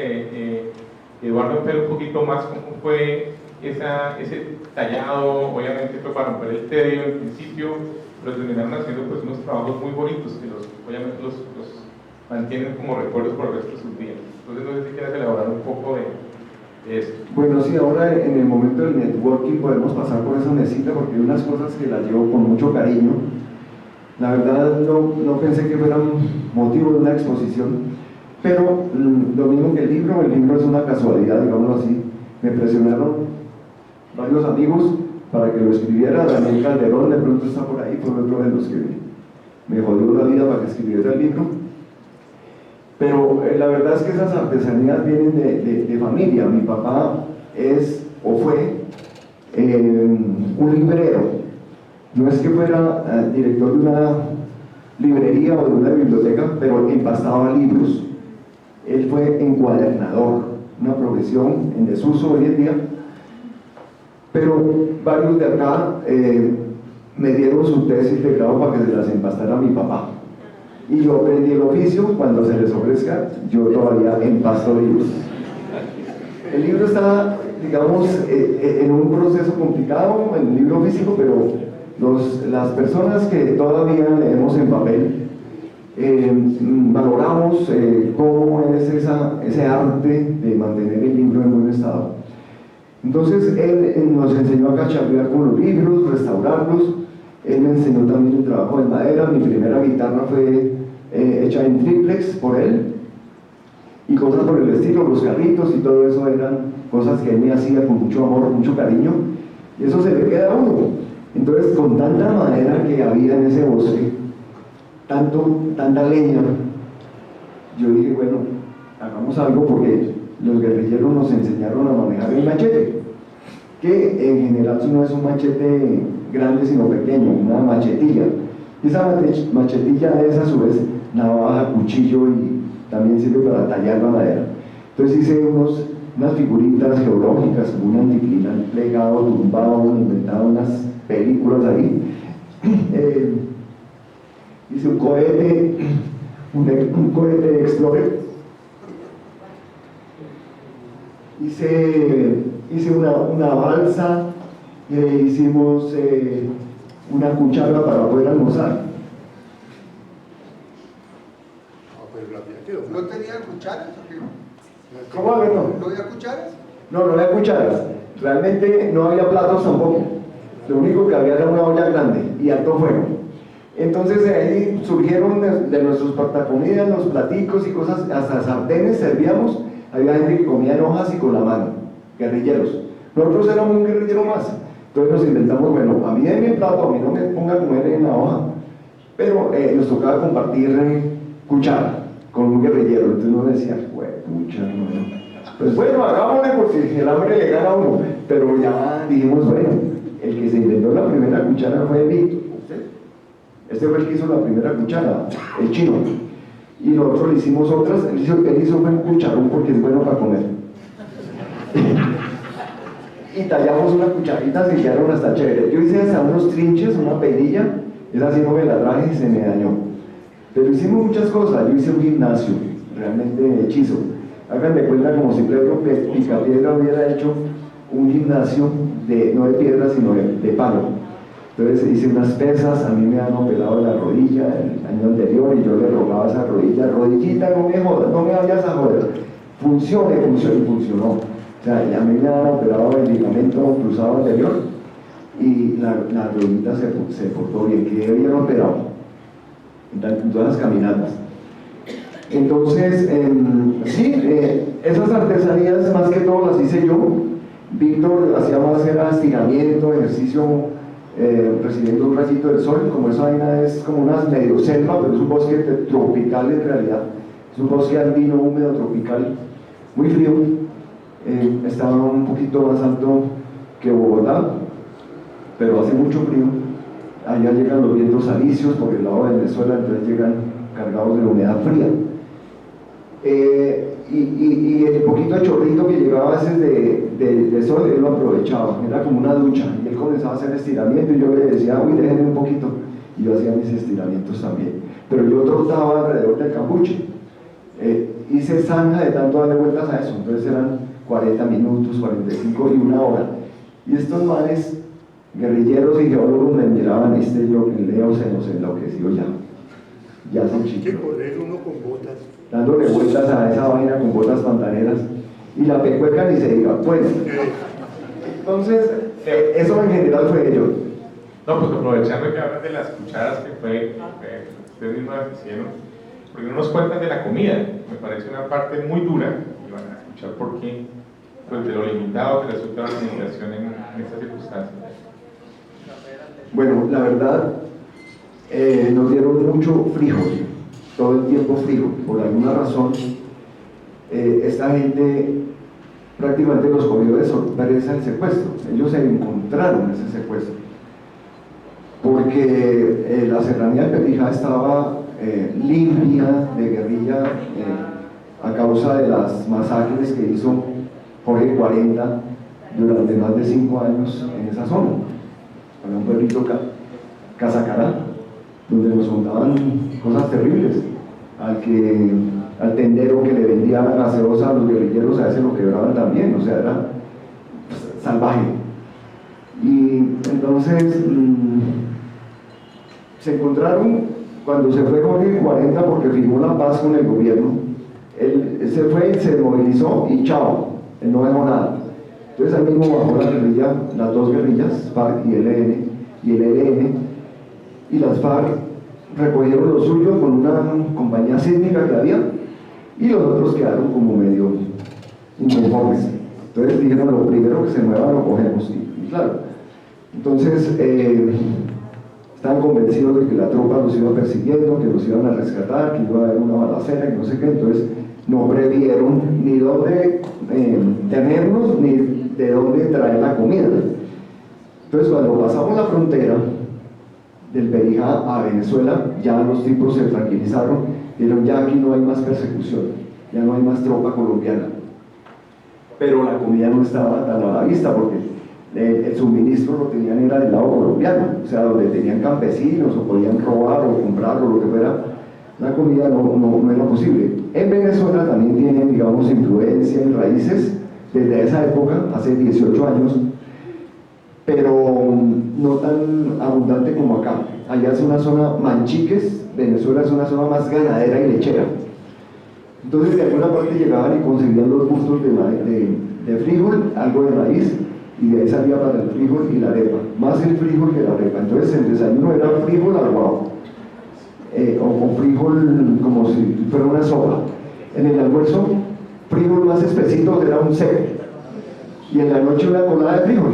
Eduardo, ver un poquito más cómo fue ese tallado. Obviamente fue para romper el tedio en principio, pero terminaron haciendo pues unos trabajos muy bonitos que obviamente los mantienen como recuerdos por el resto de sus días. Entonces no sé si quieres elaborar un poco de esto. Bueno, sí, ahora en el momento del networking podemos pasar por esa mesita, porque hay unas cosas que las llevo con mucho cariño. La verdad no pensé que fuera un motivo de una exposición, pero lo mismo que el libro es una casualidad, digámoslo así. Me presionaron varios amigos para que lo escribiera. Daniel Calderón, de pronto está por ahí, fue otro de los que me jodió la vida para que escribiera el libro. Pero la verdad es que esas artesanías vienen de familia. Mi papá es o fue un librero. No es que fuera director de una librería o de una biblioteca, pero empastaba libros. Él fue encuadernador, una profesión en desuso hoy en día. Pero varios de acá me dieron su tesis de grado para que se las empastara mi papá. Y yo aprendí el oficio. Cuando se les ofrezca, yo todavía empasto libros. El libro está, digamos, en un proceso complicado, en el libro físico, pero las personas que todavía leemos en papel, valoramos cómo es ese arte de mantener el libro en buen estado. Entonces él nos enseñó a cacharrear con los libros, restaurarlos. Él me enseñó también el trabajo de madera. Mi primera guitarra fue hecha en triplex por él, y cosas por el estilo. Los carritos y todo eso eran cosas que él me hacía con mucho amor, mucho cariño, y eso se le queda a uno. Entonces, con tanta madera que había en ese bosque, tanta leña, yo dije, bueno, hagamos algo, porque los guerrilleros nos enseñaron a manejar el machete, que en general no es un machete grande sino pequeño, una machetilla. Y esa machetilla es a su vez navaja, cuchillo, y también sirve para tallar la madera. Entonces hice unas figuritas geológicas, como un anticlinal plegado, tumbado, inventado unas películas ahí. Hice un cohete Explorer. Hice una balsa. Hicimos una cuchara para poder almorzar. ¿No tenían cucharas o qué? ¿Cómo que no? ¿No había cucharas? No había cucharas. Realmente no había platos tampoco. Lo único que había era una olla grande y alto fuego. Entonces ahí surgieron de nuestros portacomidas, los platicos y cosas, hasta sartenes servíamos. Había gente que comía en hojas y con la mano, guerrilleros. Nosotros éramos un guerrillero más. Entonces nos inventamos, bueno, a mí denme el plato, a mí no me ponga a comer en la hoja. Pero nos tocaba compartir cuchara con un guerrillero. Entonces uno decía, pucha, no. Pues bueno, hagámosle, porque el hambre le gana a uno. Pero ya dijimos, bueno, el que se inventó la primera cuchara fue Víctor. Este fue el que hizo la primera cuchara, el chino. Y nosotros le hicimos otras. Él hizo un cucharón porque es bueno para comer. Y tallamos unas cucharitas y quedaron hasta chéveres. Yo hice hasta unos trinches, una perilla. Esa sí no me la traje y se me dañó. Pero hicimos muchas cosas. Yo hice un gimnasio, realmente hechizo. Hagan de cuenta como si Pedro Picapiedra hubiera hecho un gimnasio no de piedra sino de palo. Entonces hice unas pesas, a mí me han operado la rodilla el año anterior y yo le rogaba a esa rodilla, rodillita, no me jodas, no me vayas a joder, funcione, y funcionó. O sea, a mí me han operado el ligamento cruzado anterior y la rodillita se portó bien, quedé bien operado en todas las caminatas. Entonces, sí, esas artesanías más que todo las hice yo. Víctor hacía más era estiramiento, ejercicio, recibiendo un rayito del sol. Como esa vaina es como una medio selva, pero es un bosque tropical en realidad, es un bosque andino, húmedo, tropical, muy frío. Estaba un poquito más alto que Bogotá, pero hace mucho frío. Allá llegan los vientos alisios por el lado de Venezuela, entonces llegan cargados de la humedad fría. Y el poquito de chorrito que llegaba a veces de sol, él lo aprovechaba, era como una ducha, y él comenzaba a hacer estiramiento y yo le decía, uy, déjenme un poquito, y yo hacía mis estiramientos también, pero yo trotaba alrededor del cambuche. Hice zanja de tanto darle vueltas a eso, entonces eran 40 minutos, 45 y una hora, y estos manes guerrilleros y geólogos me miraban, yo, el Leo se nos enloqueció ya son chicos. Hay que correr uno con botas. Dándole vueltas a esa vaina con botas pantaneras y la pecueca ni se diga. Bueno, entonces eso en general fue ello. No, pues aprovechando que hablan de las cucharas que ustedes mismos hicieron, porque no nos cuentan de la comida. Me parece una parte muy dura y van a escuchar por qué, pues de lo limitado que resulta la alimentación en estas circunstancias. Bueno, la verdad, nos dieron mucho frijol, todo el tiempo frijol. Por alguna razón, esta gente prácticamente los cogió de sorpresa el secuestro. Ellos se encontraron ese secuestro, porque la serranía de Perijá estaba limpia de guerrilla a causa de las masacres que hizo Jorge 40 durante más de 5 años en esa zona. Había un pueblito Casacará, donde nos contaban cosas terribles. Al tendero que le vendía la gaseosa a los guerrilleros, a ese lo quebraban también, o sea, era salvaje. Y entonces se encontraron cuando se fue Jorge 40 porque firmó la paz con el gobierno. Él se fue, se movilizó y chao, él no dejó nada. Entonces ahí mismo bajó la guerrilla, las dos guerrillas, FARC y el ELN, y las FARC recogieron lo suyo con una compañía sísmica que había, y los otros quedaron como medio inconformes. Entonces dijeron, lo primero que se mueva lo cogemos, y claro, entonces estaban convencidos de que la tropa los iba persiguiendo, que los iban a rescatar, que iba a haber una balacera, que no sé qué. Entonces no previeron ni dónde tenernos, ni de dónde traer la comida. Entonces cuando pasamos la frontera del Perijá a Venezuela, ya los tipos se tranquilizaron, dijeron, ya aquí no hay más persecución, ya no hay más tropa colombiana. Pero la comida no estaba tan a la vista, porque el suministro lo tenían era del lado colombiano, o sea, donde tenían campesinos o podían robar o comprar o lo que fuera, la comida no era posible. En Venezuela también tienen, digamos, influencia en raíces desde esa época, hace 18 años, pero no tan abundante como acá. Allá es una zona Manchiques, Venezuela es una zona más ganadera y lechera. Entonces de alguna parte llegaban y conseguían los bustos de frijol, algo de maíz, y de ahí salía para el frijol y la arepa, más el frijol que la arepa. Entonces el desayuno era frijol aguado, o frijol como si fuera una sopa. En el almuerzo, frijol más espesito era un seco, y en la noche una colada de frijol.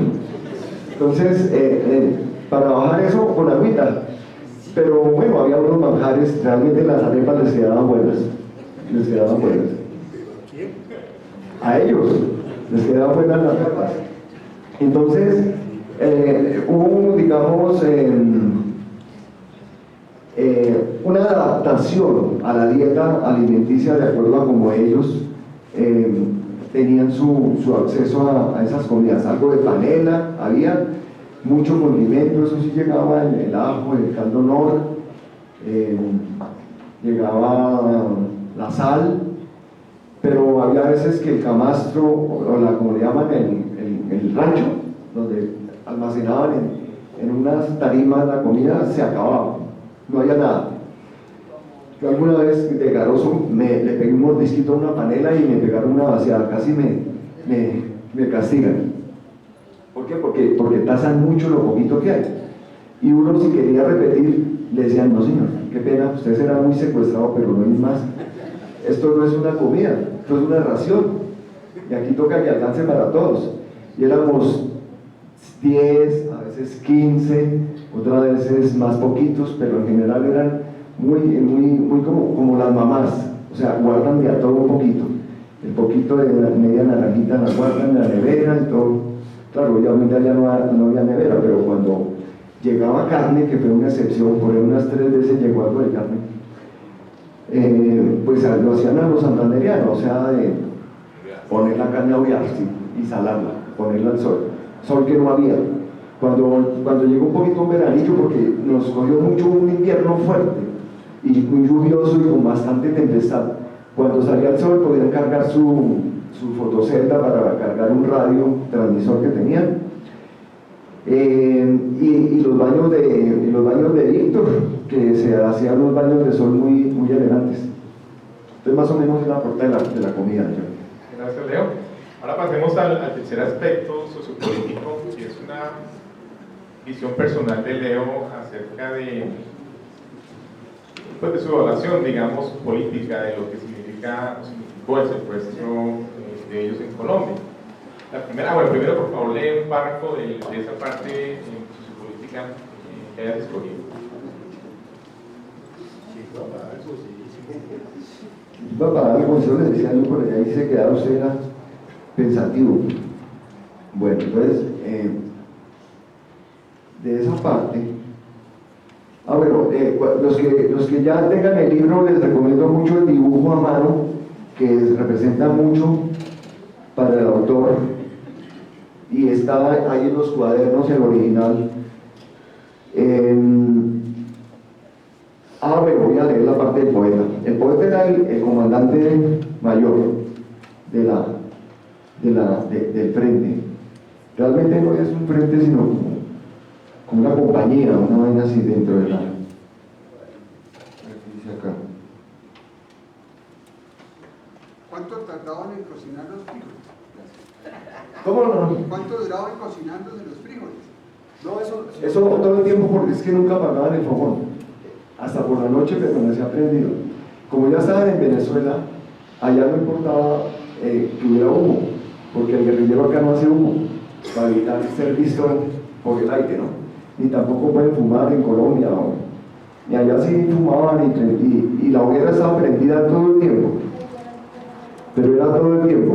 Entonces, para bajar eso con agüita. Pero bueno, había unos manjares, realmente las arepas les quedaban buenas. A ellos les quedaban buenas las arepas. Entonces, hubo, digamos, una adaptación a la dieta alimenticia de acuerdo a cómo ellos tenían su acceso a esas comidas. Algo de panela, había mucho condimento, eso sí llegaba en el ajo, el caldo nor, llegaba la sal, pero había veces que el camastro, o como le llaman, el rancho, donde almacenaban en unas tarimas la comida se acababa, no había nada. Yo alguna vez de garoso le pegué un mordisquito a una panela y me pegaron una vaciada, casi me castigan. ¿Por qué? Porque tasan mucho lo poquito que hay. Y uno, si quería repetir, le decían: no señor, qué pena, usted será muy secuestrado, pero no es más. Esto no es una comida, esto es una ración. Y aquí toca que alcance para todos. Y éramos 10, a veces 15, otras veces más poquitos, pero en general eran muy como las mamás. O sea, guardan de a todo un poquito. El poquito de media naranjita la guardan en la nevera y todo. Claro, obviamente allá no había nevera, pero cuando llegaba carne, que fue una excepción, por ahí unas 3 veces llegó algo de carne, pues lo hacían a los santandereanos, o sea, de poner la carne a ahuar y salarla, ponerla al sol que no había. Cuando llegó un poquito un veranillo, porque nos cogió mucho un invierno fuerte y muy lluvioso y con bastante tempestad, cuando salía el sol podían cargar su fotocelda para cargar un radio transmisor que tenían, y los baños de Víctor, que se hacían unos baños de sol muy elegantes. Entonces más o menos es la puerta de la comida. Gracias, Leo. Ahora pasemos al tercer aspecto sociopolítico, que es una visión personal de Leo acerca de su evaluación, digamos, política, de lo que significó el secuestro de ellos en Colombia. Primero, por favor, lee un párrafo de esa parte sociopolítica que hayas escogido. Para algo, eso les decía algo por allá y se quedaba usted era pensativo. Bueno, entonces, de esa parte, los que ya tengan el libro, les recomiendo mucho el dibujo a mano, que representa mucho para el autor, y está ahí en los cuadernos, el original. Voy a leer la parte del poeta. El poeta era el comandante mayor del frente. Realmente no es un frente, sino como una compañía, una vaina así dentro de la... Dice acá. ¿Cuánto tardaban en cocinar los frijoles? ¿Cómo no? ¿Cuánto duraban cocinándose los frijoles? No, eso todo el tiempo, porque es que nunca apagaban el fogón. Hasta por la noche permanecía prendido. Como ya estaban en Venezuela, allá no importaba que hubiera humo, porque el guerrillero acá no hace humo, para evitar ser visto por el aire, ¿no? Ni tampoco pueden fumar en Colombia, ni allá sí fumaban, y la hoguera estaba prendida todo el tiempo, pero era todo el tiempo.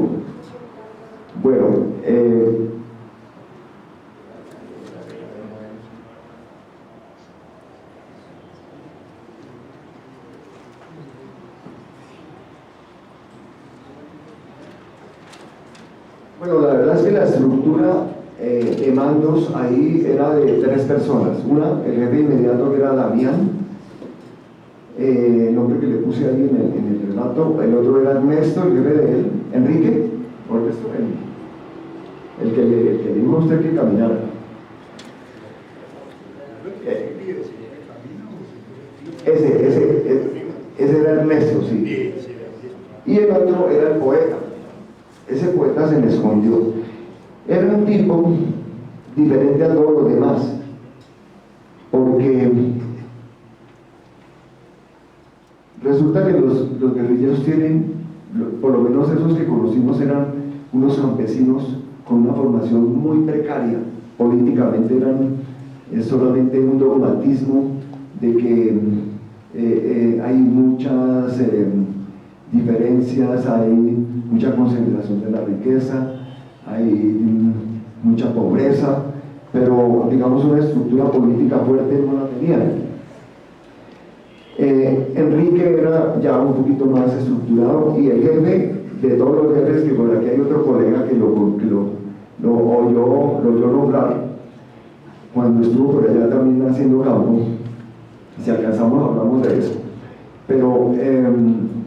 Bueno, la verdad es que la estructura de mandos ahí era de 3 personas. Una, el jefe inmediato, que era Damián, el nombre que le puse ahí en el relato. El otro era Ernesto, el jefe de él, Enrique, o Ernesto, el que le dijo a usted que caminara. Ese era Ernesto, sí. Y el otro era el poeta. Ese poeta se me escondió. Era un tipo diferente a todos los demás, porque resulta que los guerrilleros tienen, por lo menos esos que conocimos eran unos campesinos con una formación muy precaria. Políticamente es solamente un dogmatismo de que hay muchas diferencias, hay mucha concentración de la riqueza, hay mucha pobreza, pero digamos una estructura política fuerte no la tenían. Enrique era ya un poquito más estructurado, y el jefe de todos los jefes, que por aquí hay otro colega que lo oyó nombrar cuando estuvo por allá también haciendo campo, si alcanzamos hablamos de eso, pero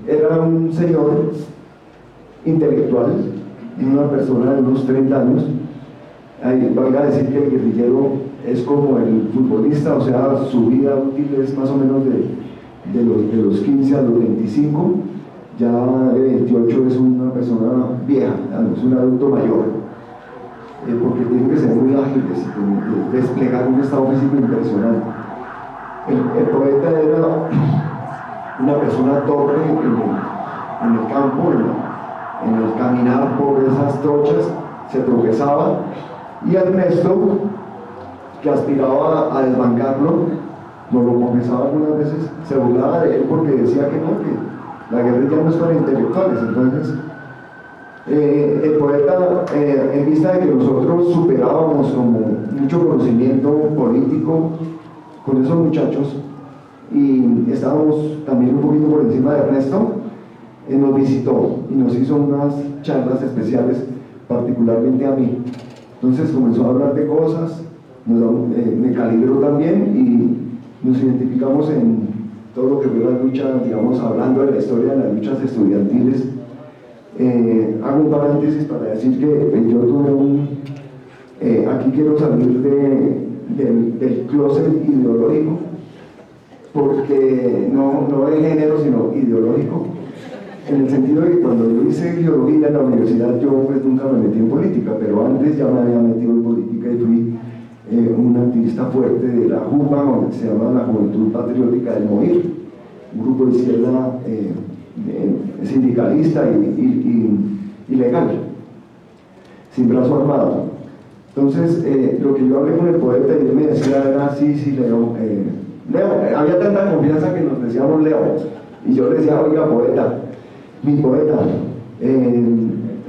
era un señor intelectual, una persona de unos 30 años, valga decir que el guerrillero es como el futbolista, o sea, su vida útil es más o menos de los 15 a los 25, ya de 28 es una persona vieja, es un adulto mayor, porque tienen que ser muy ágiles y desplegar un estado físico impresionante. El poeta era una persona torpe en el campo, en el caminar por esas trochas, se tropezaba, y Ernesto, que aspiraba a desbancarlo, nos lo confesaba algunas veces, se burlaba de él porque decía que no, que la guerrilla no es para intelectuales. Entonces, el poeta, en vista de que nosotros superábamos como mucho conocimiento político con esos muchachos y estábamos también un poquito por encima de Ernesto, nos visitó y nos hizo unas charlas especiales, particularmente a mí. Entonces comenzó a hablar de cosas, me calibró también y nos identificamos en todo lo que fue la lucha, digamos, hablando de la historia de las luchas estudiantiles. Hago un paréntesis para decir que yo tuve aquí quiero salir del closet ideológico, porque no de género, sino ideológico, en el sentido de que cuando yo hice biología en la universidad, yo pues nunca me metí en política, pero antes ya me había metido en política y fui un activista fuerte de la JUPA, que se llama la Juventud Patriótica del MOIR, un grupo de izquierda sindicalista y legal, sin brazo armado. Entonces, lo que yo hablé con el poeta y él me decía era, sí, Leo, había tanta confianza que nos decíamos Leo, y yo le decía, oiga, poeta, mi poeta,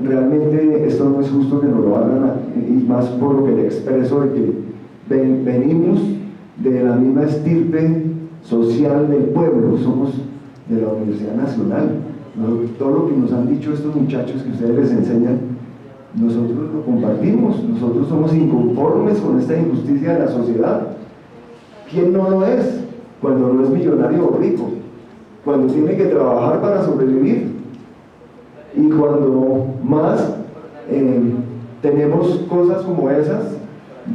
realmente esto no es justo que nos lo hagan, y más por lo que le expreso de que venimos de la misma estirpe social del pueblo, somos de la Universidad Nacional, todo lo que nos han dicho estos muchachos que ustedes les enseñan, nosotros lo compartimos, nosotros somos inconformes con esta injusticia de la sociedad. ¿Quién no lo es cuando no es millonario o rico? Cuando tiene que trabajar para sobrevivir y cuando más tenemos cosas como esas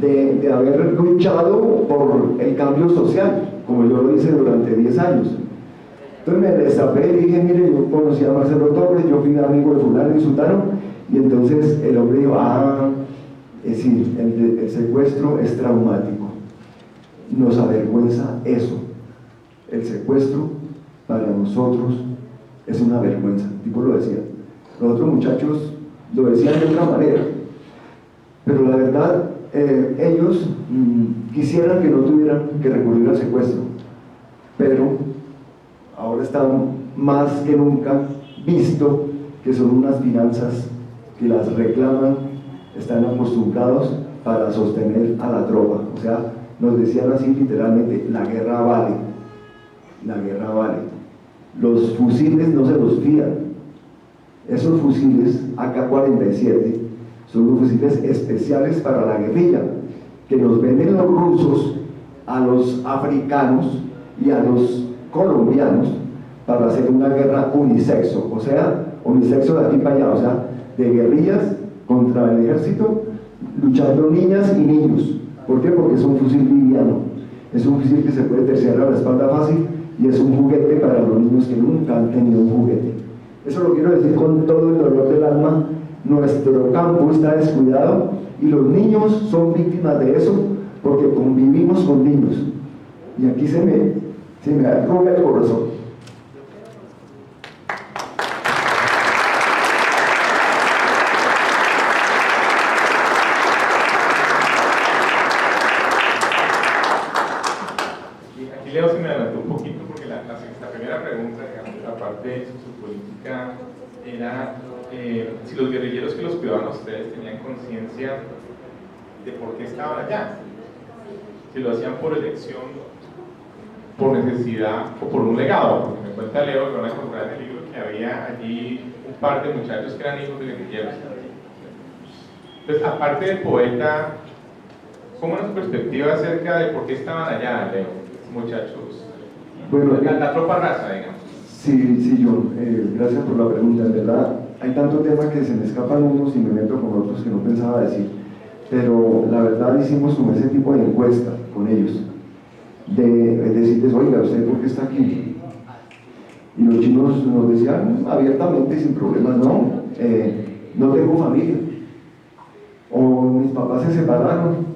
de haber luchado por el cambio social, como yo lo hice durante 10 años. Entonces me destapé y dije, mire, yo conocí a Marcelo Torres, yo fui amigo de fulano y sutano, y entonces el hombre dijo, es decir, el secuestro es traumático, nos avergüenza eso, el secuestro para nosotros es una vergüenza, el tipo lo decía. Los otros muchachos lo decían de otra manera, pero la verdad, ellos quisieran que no tuvieran que recurrir al secuestro, pero ahora está más que nunca visto que son unas finanzas que las reclaman, están acostumbrados para sostener a la tropa. O sea, nos decían así literalmente, la guerra vale, la guerra vale. Los fusiles no se los fían. Esos fusiles AK-47 son los fusiles especiales para la guerrilla, que nos venden los rusos a los africanos y a los colombianos para hacer una guerra unisexo, o sea, unisexo de aquí para allá, o sea, de guerrillas contra el ejército, luchando niñas y niños. ¿Por qué? Porque es un fusil liviano, es un fusil que se puede terciar a la espalda fácil y es un juguete para los niños que nunca han tenido un juguete. Eso lo quiero decir con todo el dolor del alma. Nuestro campo está descuidado y los niños son víctimas de eso porque convivimos con niños. Y aquí se me arruga el corazón. Aquí Leo se me adelantó un poquito porque la primera pregunta, digamos, aparte sociopolítica, era si los guerrilleros que los cuidaban a ustedes tenían conciencia de por qué estaban allá, si lo hacían por elección, por necesidad o por un legado, porque me cuenta Leo, que van a encontrar en el libro que había allí un par de muchachos que eran hijos de guerrilleros. Entonces, aparte del poeta, ¿cómo es su perspectiva acerca de por qué estaban allá, Leo, muchachos? Bueno, la tropa raza, digamos. Sí, John, gracias por la pregunta. En verdad, hay tantos temas que se me escapan unos y me meto con otros que no pensaba decir. pero la verdad hicimos como ese tipo de encuesta con ellos, de decirles, oiga, ¿usted por qué está aquí? Y los chinos nos decían abiertamente, sin problemas, no, no tengo familia, o mis papás se separaron,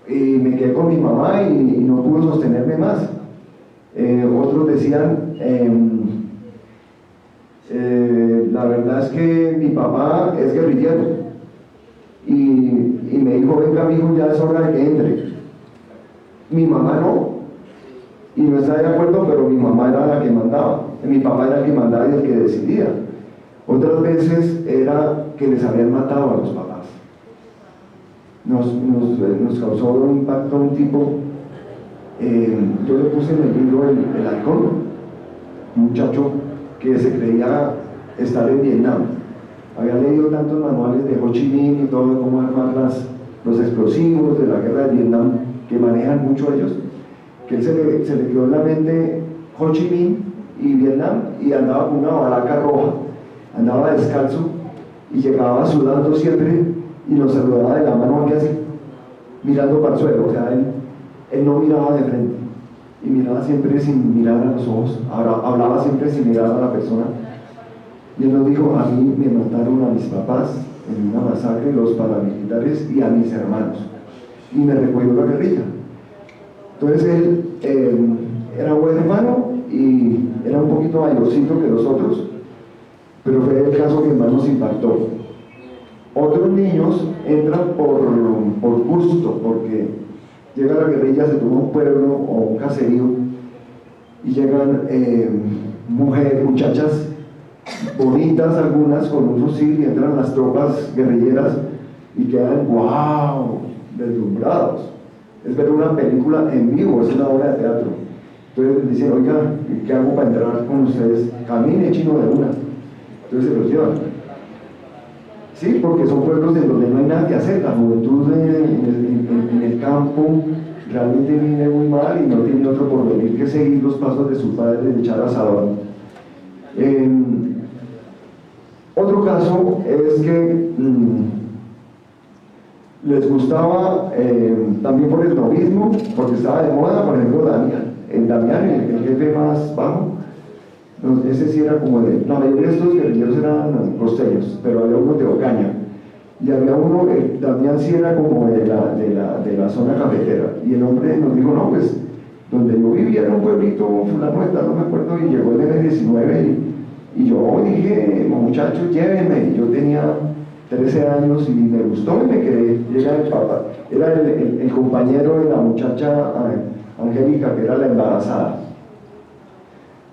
y me quedé con mi mamá y no pude sostenerme más. Otros decían, la verdad es que mi papá es guerrillero y me dijo, venga mijo, ya es hora de que entre. Mi mamá no, y no está de acuerdo, pero mi mamá era la que mandaba, mi papá era el que mandaba y el que decidía. Otras veces era que les habían matado a los papás. Nos causó un impacto un tipo, yo le puse en el libro el halcón, un muchacho que se creía estar en Vietnam. Había leído tantos manuales de Ho Chi Minh y todo, de cómo armar los explosivos de la guerra de Vietnam, que manejan mucho ellos, que él se le quedó en la mente Ho Chi Minh y Vietnam, y andaba con una balaca roja, andaba descalzo y llegaba sudando siempre y nos saludaba de la mano aquí así, mirando para el suelo. O sea, él no miraba de frente y miraba siempre sin mirar a los ojos, hablaba siempre sin mirar a la persona. Y él nos dijo, a mí me mataron a mis papás en una masacre, los paramilitares, y a mis hermanos, y me recogió la guerrilla. Entonces él era huérfano y era un poquito mayorcito que los otros, pero fue el caso que más nos impactó. Otros niños entran por gusto, porque llega la guerrilla, se toma un pueblo o un caserío y llegan muchachas bonitas, algunas con un fusil, y entran las tropas guerrilleras y quedan wow, deslumbrados. Es ver una película en vivo, es una obra de teatro. Entonces dicen, oiga, ¿qué hago para entrar con ustedes? Camine, chino, de una. Entonces se los llevan. Sí, porque son pueblos en donde no hay nada que hacer. La juventud en el campo realmente vive muy mal y no tiene otro porvenir que seguir los pasos de su padre de echar asador. Otro caso es que les gustaba también por el novismo, porque estaba de moda, por ejemplo, Damián, el jefe más bajo. Ese sí era como de, la mayoría de estos guerrilleros eran costeños, pero había uno de Ocaña, y había uno, Damián sí era como de la zona cafetera, y el hombre nos dijo, no, pues, donde yo vivía era un pueblito, fulano de tal, no me acuerdo, y llegó el M19, y yo dije, muchachos, llévenme, y yo tenía 13 años, y me gustó y me quedé. Llega el papá, era el compañero de la muchacha Angélica, que era la embarazada.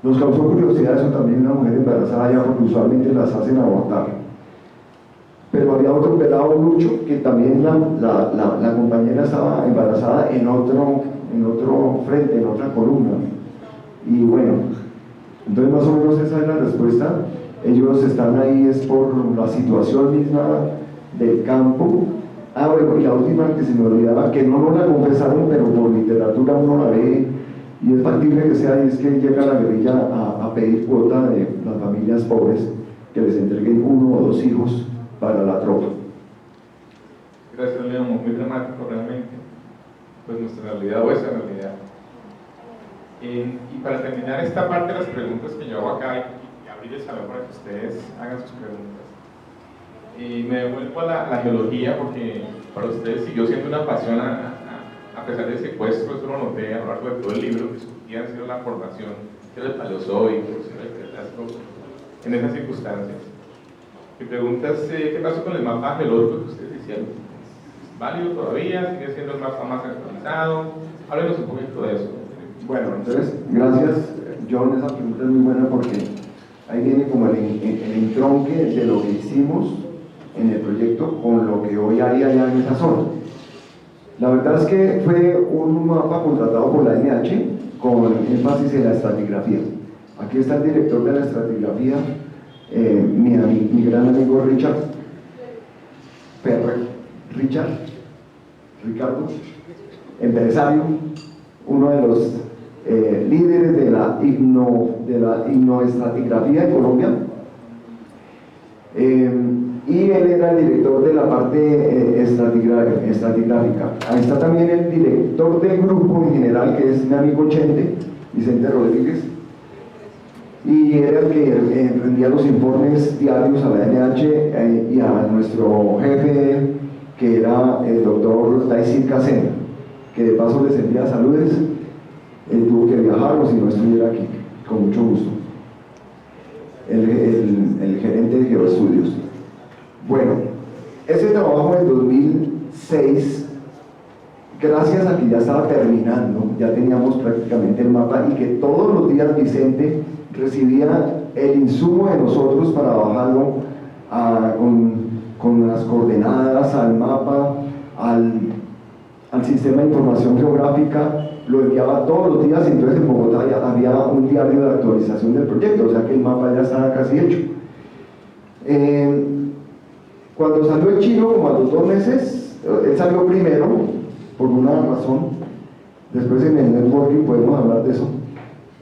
Nos causó curiosidad eso también, una mujer embarazada ya, porque usualmente las hacen abortar. Pero había otro pelado, Lucho, que también la compañera estaba embarazada en otro frente, en otra columna. Y bueno, entonces más o menos esa es la respuesta. Ellos están ahí es por la situación misma del campo. Bueno, y la última que se me olvidaba, que no nos la confesaron, pero por literatura uno la ve, y es factible que sea, y es que llega la guerrilla a pedir cuota de las familias pobres que les entreguen 1 o 2 hijos para la tropa. Gracias, León, muy dramático realmente, pues nuestra realidad o esa realidad. Y para terminar esta parte de las preguntas que yo hago acá y abrir el salón para que ustedes hagan sus preguntas, me devuelvo a la geología, porque para ustedes siguió siendo una pasión a pesar del secuestro. Eso lo noté a lo largo de todo el libro, que discutían sido la formación del paleozoico, del Cretácico, en esas circunstancias. Mi pregunta es, ¿qué pasó con el mapa geológico que ustedes hicieron? ¿Es válido todavía? ¿Sigue siendo el mapa más actualizado? Háblenos un poquito de eso. Bueno, entonces, gracias, John, esa pregunta es muy buena, porque ahí viene como el entronque de lo que hicimos en el proyecto con lo que hoy haría ya en esa zona. La verdad es que fue un mapa contratado por la NH con énfasis en la estratigrafía. Aquí está el director de la estratigrafía, mi gran amigo Ricardo, empresario, uno de los líderes de la himnoestratigrafía en Colombia. y él era el director de la parte estratigráfica. Ahí está también el director del grupo en general, que es mi amigo Chente, Vicente Rodríguez, y era el que rendía los informes diarios a la NH y a nuestro jefe, que era el doctor Daisy Casena, que de paso les envía saludes. Él tuvo que viajar o si no estuviera aquí, con mucho gusto. El gerente de Geoestudios. Bueno, ese trabajo en 2006, gracias a que ya estaba terminando, ya teníamos prácticamente el mapa y que todos los días Vicente recibía el insumo de nosotros para bajarlo con las coordenadas al mapa, al sistema de información geográfica, lo enviaba todos los días. Entonces en Bogotá ya había un diario de actualización del proyecto, o sea que el mapa ya estaba casi hecho. Cuando salió el chino, como a los 2 meses, él salió primero, por una razón, después en el networking podemos hablar de eso.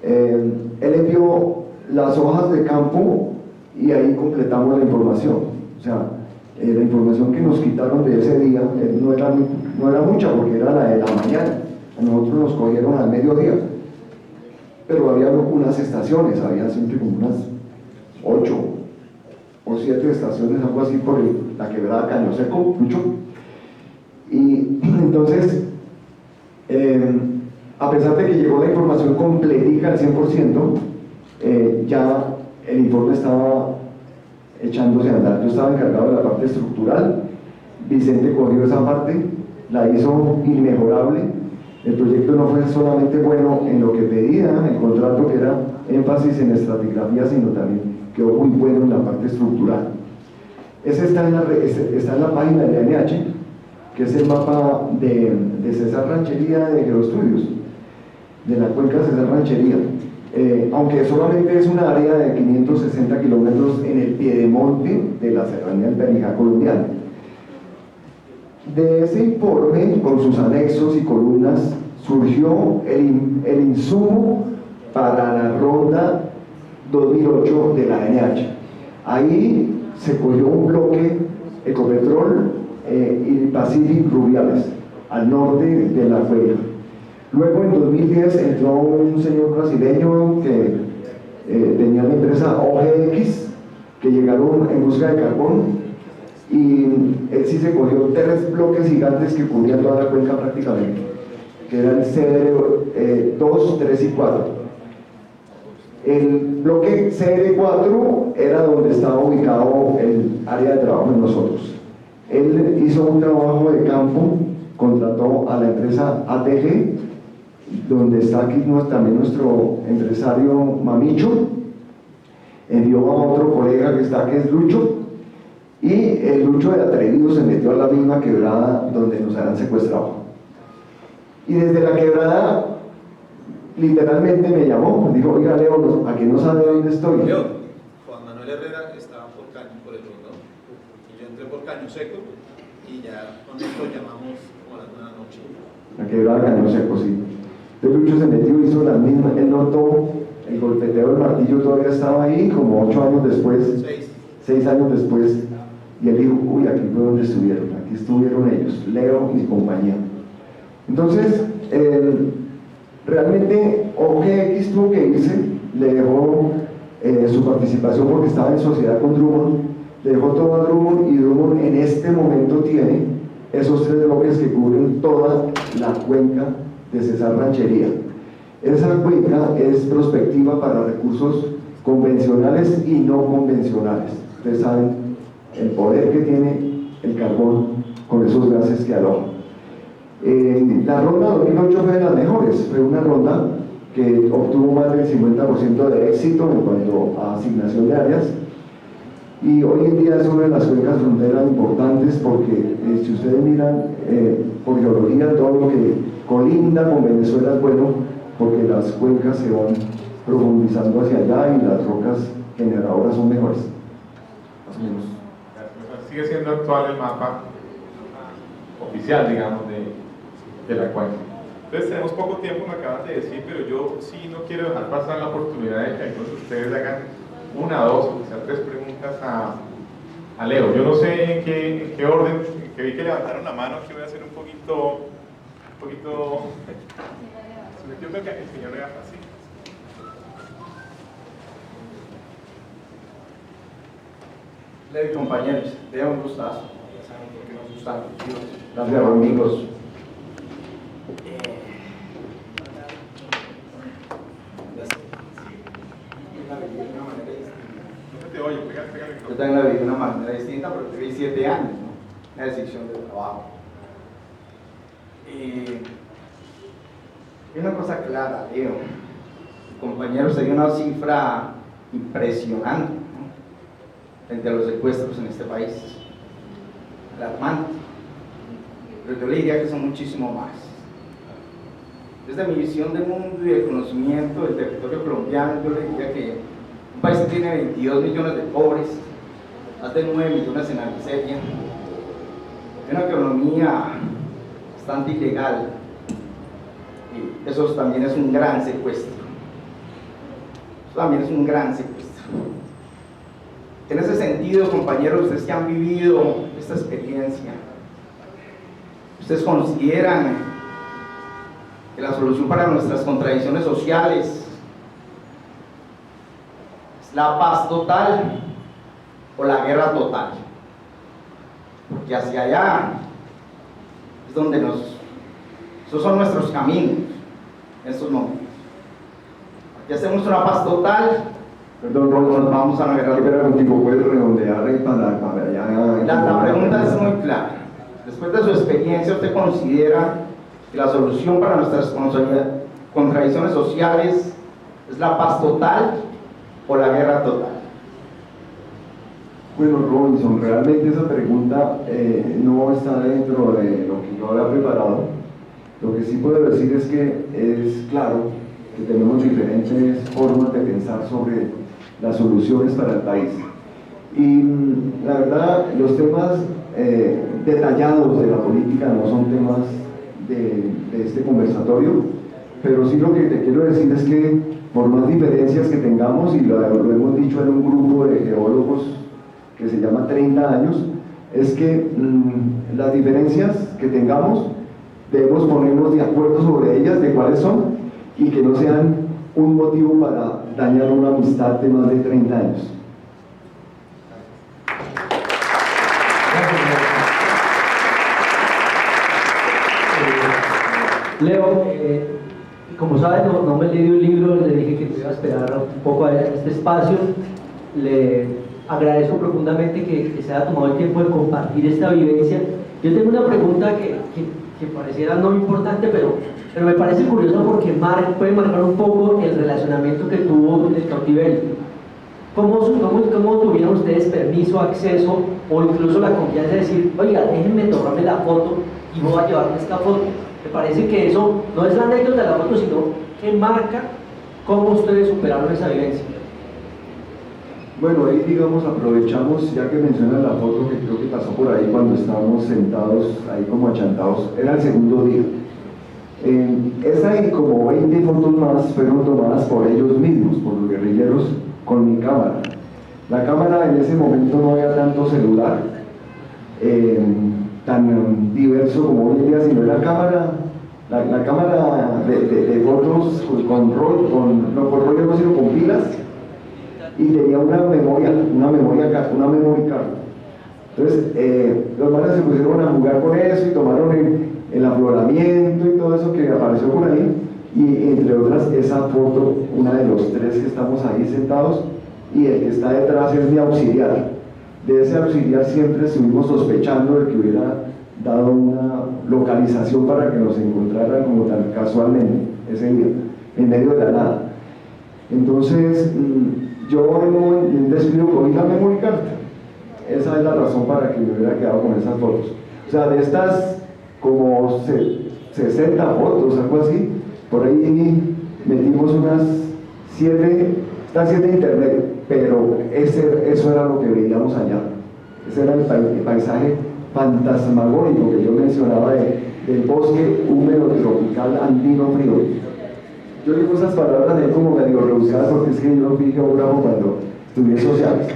Él envió las hojas de campo y ahí completamos la información. O sea, la información que nos quitaron de ese día no era mucha, porque era la de la mañana. A nosotros nos cogieron al mediodía, pero había unas estaciones, había siempre como unas 8 o 7 estaciones, algo así, por la quebrada Caño Seco, mucho. Y entonces, a pesar de que llegó la información completica al 100%, ya el informe estaba echándose a andar. Yo estaba encargado de la parte estructural, Vicente cogió esa parte, la hizo inmejorable. El proyecto no fue solamente bueno en lo que pedía el contrato, que era énfasis en estratigrafía, sino también quedó muy bueno en la parte estructural. Ese está en la página de la NH, que es el mapa de César Ranchería de Geoestudios, de la cuenca César Ranchería. Aunque solamente es una área de 560 kilómetros en el piedemonte de la serranía del Perijá colombiano. De ese informe, con sus anexos y columnas, surgió el insumo para la ronda 2008 de la NH. Ahí se cogió un bloque Ecopetrol y Pacific Rubiales, al norte de la cuenca. Luego en 2010 entró un señor brasileño que tenía la empresa OGX, que llegaron en busca de carbón, y él sí se cogió 3 bloques gigantes que cubrían toda la cuenca prácticamente, que eran CR2, 3 y 4. El bloque CR4 era donde estaba ubicado el área de trabajo de nosotros. Él hizo un trabajo de campo, contrató a la empresa ATG, donde está aquí también nuestro empresario Mamicho, envió a otro colega que está, que es Lucho, y el Lucho de Atrevido se metió a la misma quebrada donde nos habían secuestrado. Y desde la quebrada, literalmente me llamó, me dijo: oiga, Leo, ¿a que no sabe dónde estoy? Leo, Juan Manuel Herrera estaba por el Rondón, y yo entré por Caño Seco, y ya con esto llamamos como a las 9 de la noche. La quebrada Caño Seco, sí. Entonces Lucho se metió, hizo la misma, él notó el golpeteo del martillo, todavía estaba ahí, como 8 años después, 6 años después, y él dijo: uy, aquí fue donde estuvieron, aquí estuvieron ellos, Leo y compañía. Entonces, realmente OGX tuvo que irse, le dejó su participación porque estaba en sociedad con Drummond, le dejó todo a Drummond, y Drummond en este momento tiene esos 3 bloques que cubren toda la cuenca de César Ranchería. Esa cuenca es prospectiva para recursos convencionales y no convencionales. Ustedes saben el poder que tiene el carbón con esos gases que aloja. La ronda 2008 fue de las mejores, fue una ronda que obtuvo más del 50% de éxito en cuanto a asignación de áreas, y hoy en día es una de las cuencas fronteras importantes porque si ustedes miran por geología, todo lo que colinda con Venezuela es bueno, porque las cuencas se van profundizando hacia allá y las rocas generadoras son mejores. Más o menos. Sigue siendo actual el mapa oficial, digamos, de la cuenca. Entonces tenemos poco tiempo, me acaban de decir, pero yo sí no quiero dejar pasar la oportunidad de que algunos de ustedes hagan 1, 2 o quizás 3 preguntas a Leo. Yo no sé en qué orden, que vi que levantaron la mano, que voy a hacer un poquito, yo creo que el señor le hace así. Leo y compañeros, Leo, un gustazo. Ya saben por qué nos gustan los libros. Gracias, amigos. No te oye, pégale. Yo también la viví de una manera distinta, pero viví 7 años, ¿no? Una sección de trabajo. Y una cosa clara, Leo, compañeros, hay una cifra impresionante, ¿no?, frente a los secuestros en este país, alarmante, pero yo le diría que son muchísimo más. Desde mi visión del mundo y del conocimiento del territorio colombiano, yo le diría que un país que tiene 22 millones de pobres, más de 9 millones en la miseria, una economía bastante ilegal, y eso también es un gran secuestro. Eso también es un gran secuestro. En ese sentido, compañeros, ustedes que han vivido esta experiencia, ¿ustedes consideran que la solución para nuestras contradicciones sociales es la paz total o la guerra total? Porque hacia allá es donde esos son nuestros caminos en estos momentos. Aquí hacemos una paz total. Perdón, nos vamos a una guerra total. Espera contigo, ¿puedes redondear para allá? La pregunta es muy clara. Después de su experiencia, ¿usted considera que la solución para nuestras contradicciones sociales es la paz total o la guerra total? Bueno, Robinson, realmente esa pregunta no está dentro de lo que yo había preparado. Lo que sí puedo decir es que es claro que tenemos diferentes formas de pensar sobre las soluciones para el país. Y la verdad, los temas detallados de la política no son temas de este conversatorio, pero sí lo que te quiero decir es que por más diferencias que tengamos, y lo hemos dicho en un grupo de geólogos que se llama 30 años, es que las diferencias que tengamos debemos ponernos de acuerdo sobre ellas, de cuáles son, y que no sean un motivo para dañar una amistad de más de 30 años. Leo, como sabes, no me he leído el libro, le dije que me iba a esperar un poco a este espacio. Le agradezco profundamente que se haya tomado el tiempo de compartir esta vivencia. Yo tengo una pregunta que pareciera no importante, pero me parece curiosa porque puede marcar un poco el relacionamiento que tuvo el cautiverio. ¿Cómo tuvieron ustedes permiso, acceso o incluso la confianza de decir, oiga, déjenme tomarme la foto y voy a llevarme esta foto? Me parece que eso no es la anécdota de la foto, sino que marca cómo ustedes superaron esa vivencia. Bueno, ahí digamos aprovechamos, ya que mencionas la foto que creo que pasó por ahí cuando estábamos sentados ahí como achantados, era el segundo día. Esa y como 20 fotos más fueron tomadas por ellos mismos, por los guerrilleros, con mi cámara. La cámara en ese momento no había tanto celular tan diverso como hoy en día, sino la cámara de fotos con rollo, sino con pilas, y tenía una memory card. Entonces los manes se pusieron a jugar con eso y tomaron el afloramiento y todo eso que apareció por ahí, y entre otras esa foto, una de los tres que estamos ahí sentados, y el que está detrás es mi auxiliar. De ese auxiliar siempre estuvimos sospechando de que hubiera dado una localización para que nos encontraran como tal casualmente ese día, en medio de la nada. Entonces yo en un descuido cogí la memory card. Esa es la razón para que me hubiera quedado con esas fotos. O sea, de estas como 60 fotos, algo así, por ahí metimos unas 7, estas 7 de internet, pero eso era lo que veíamos allá. Ese era el paisaje fantasmagórico que yo mencionaba del bosque húmedo tropical andino frío. Yo digo esas palabras de como medio rebuscadas porque es que yo no fui geógrafo cuando estudié sociales.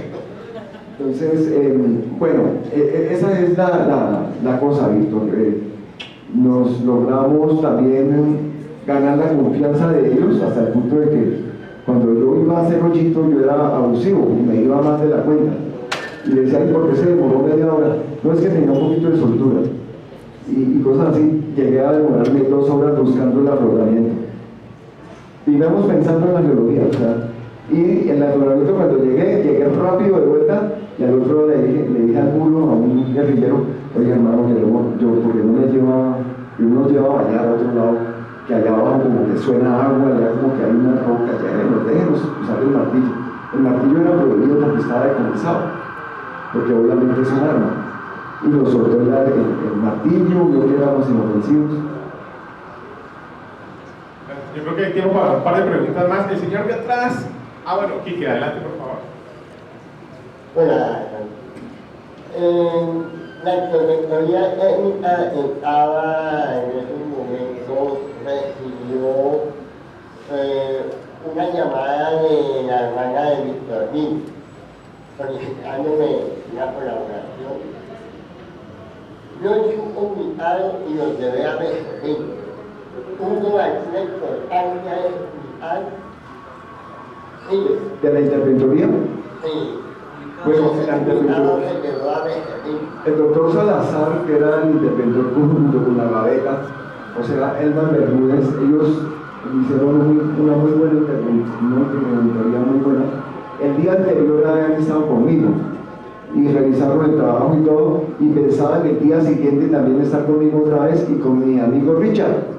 Entonces, bueno, esa es la cosa, Víctor. Nos logramos también ganar la confianza de ellos hasta el punto de que cuando yo iba a hacer rollito yo era abusivo y me iba más de la cuenta. Y decía, ¿y por qué se demoró media hora? No, es que tenía un poquito de soltura. Y cosas así. Llegué a demorarme 2 horas buscando el afloramiento. Y íbamos pensando en la geología, o sea, y en el afloramiento cuando llegué rápido de vuelta y al otro le dije al mulo, a un guerrillero, oye hermano, yo porque no me lleva, y uno lleva a bañar a otro lado, que allá abajo como que suena agua, allá como que hay una roca, allá déjenos usar el martillo. El martillo era prohibido porque estaba decomisado, porque obviamente es un arma. Y nos soltó el martillo, vio que éramos inofensivos. Yo creo que hay tiempo para un par de preguntas más. El señor de atrás. Bueno, Quique, adelante, por favor. Bueno, la interventoría técnica estaba en ese momento, recibió una llamada de la hermana de Victorino solicitándome una colaboración. Yo soy un invitado y los llevé a resolver. Hubo alguna importancia de explicar. Sí. ¿De la interventoría? Sí. Bueno, el doctor Salazar, que era el interventor junto con la gaveta, o sea, Elman Bermúdez, ellos hicieron una muy buena interventoría muy buena. El día anterior habían estado conmigo y revisaron el trabajo y todo, y pensaban el día siguiente también estar conmigo otra vez y con mi amigo Richard.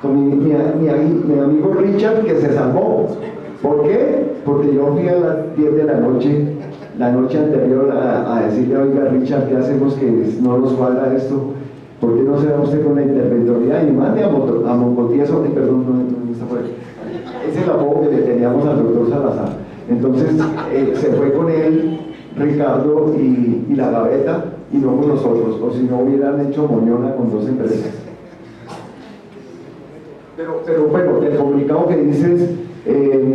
Con mi amigo Richard, que se salvó. ¿Por qué? Porque yo fui a las 10 de la noche anterior a decirle, oiga Richard, ¿qué hacemos que no nos cuadra esto? ¿Por qué no se va usted con la interventoría? Y mande a Mocotieso, perdón, no está por ahí. Ese es el apodo que le teníamos al doctor Salazar. Entonces se fue con él, Ricardo y la gaveta, y no con nosotros, o si no hubieran hecho moñona con 2 empresas. Pero bueno, del comunicado que dices,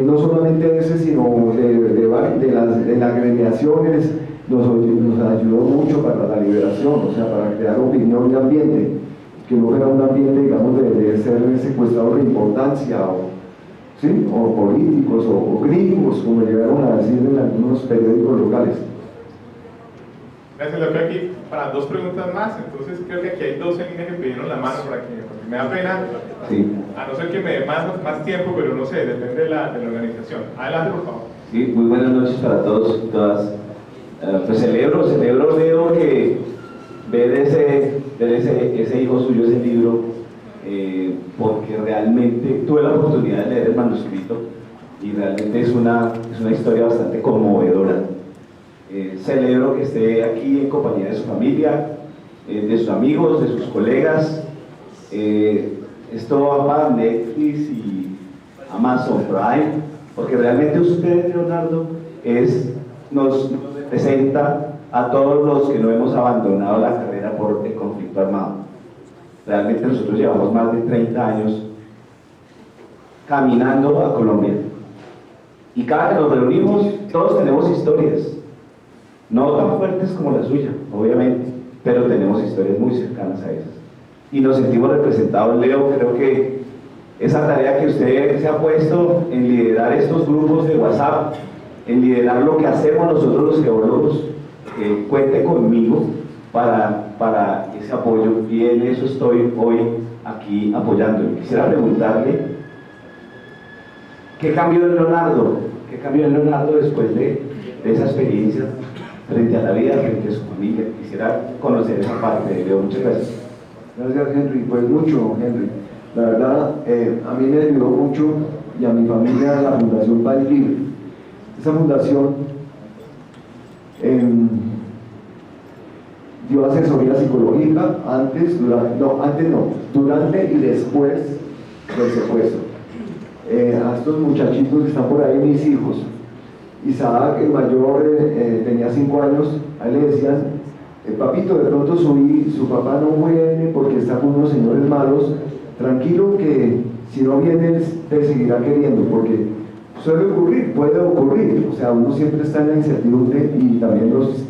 no solamente ese, sino de las agremiaciones, nos ayudó mucho para la liberación, o sea, para crear opinión y ambiente, que no fuera un ambiente, digamos, de ser secuestrador de importancia, o políticos, o gringos, como llegaron a decir en algunos periódicos locales. Gracias, doctor. Aquí para 2 preguntas más, entonces creo que aquí hay 2 en línea que pidieron la mano porque me da pena, Sí. a no ser que me dé más tiempo, pero no sé, depende de la organización. Adelante, por favor. Sí, muy buenas noches para todos y todas. Pues celebro, Leo, que ver ese hijo suyo, ese libro, porque realmente tuve la oportunidad de leer el manuscrito y realmente es una historia bastante conmovedora. Celebro que esté aquí en compañía de su familia, de sus amigos, de sus colegas. Esto va para Netflix y Amazon Prime, porque realmente usted, Leonardo, nos representa a todos los que no hemos abandonado la carrera por el conflicto armado. Realmente nosotros llevamos más de 30 años caminando a Colombia, y cada que nos reunimos todos tenemos historias, no tan fuertes como la suya, obviamente, pero tenemos historias muy cercanas a esas y nos sentimos representados. Leo, creo que esa tarea que usted se ha puesto en liderar estos grupos de WhatsApp, en liderar lo que hacemos nosotros los geólogos, cuente conmigo para ese apoyo, y en eso estoy hoy aquí apoyando. Quisiera preguntarle, ¿qué cambió en Leonardo? ¿Qué cambió en Leonardo después de esa experiencia frente a la vida, frente a su familia? Quisiera conocer esa parte de Leo. Muchas gracias. Gracias, Henry. Pues mucho, Henry. La verdad, a mí me ayudó mucho, y a mi familia, la Fundación País Libre. Esa fundación dio asesoría psicológica durante y después del secuestro. A estos muchachitos que están por ahí, mis hijos, Isaac, el mayor, tenía 5 años, a él le decían, papito, de pronto su papá no viene porque está con unos señores malos, tranquilo que si no vienes te seguirá queriendo, porque suele ocurrir, puede ocurrir, o sea, uno siempre está en la incertidumbre y también los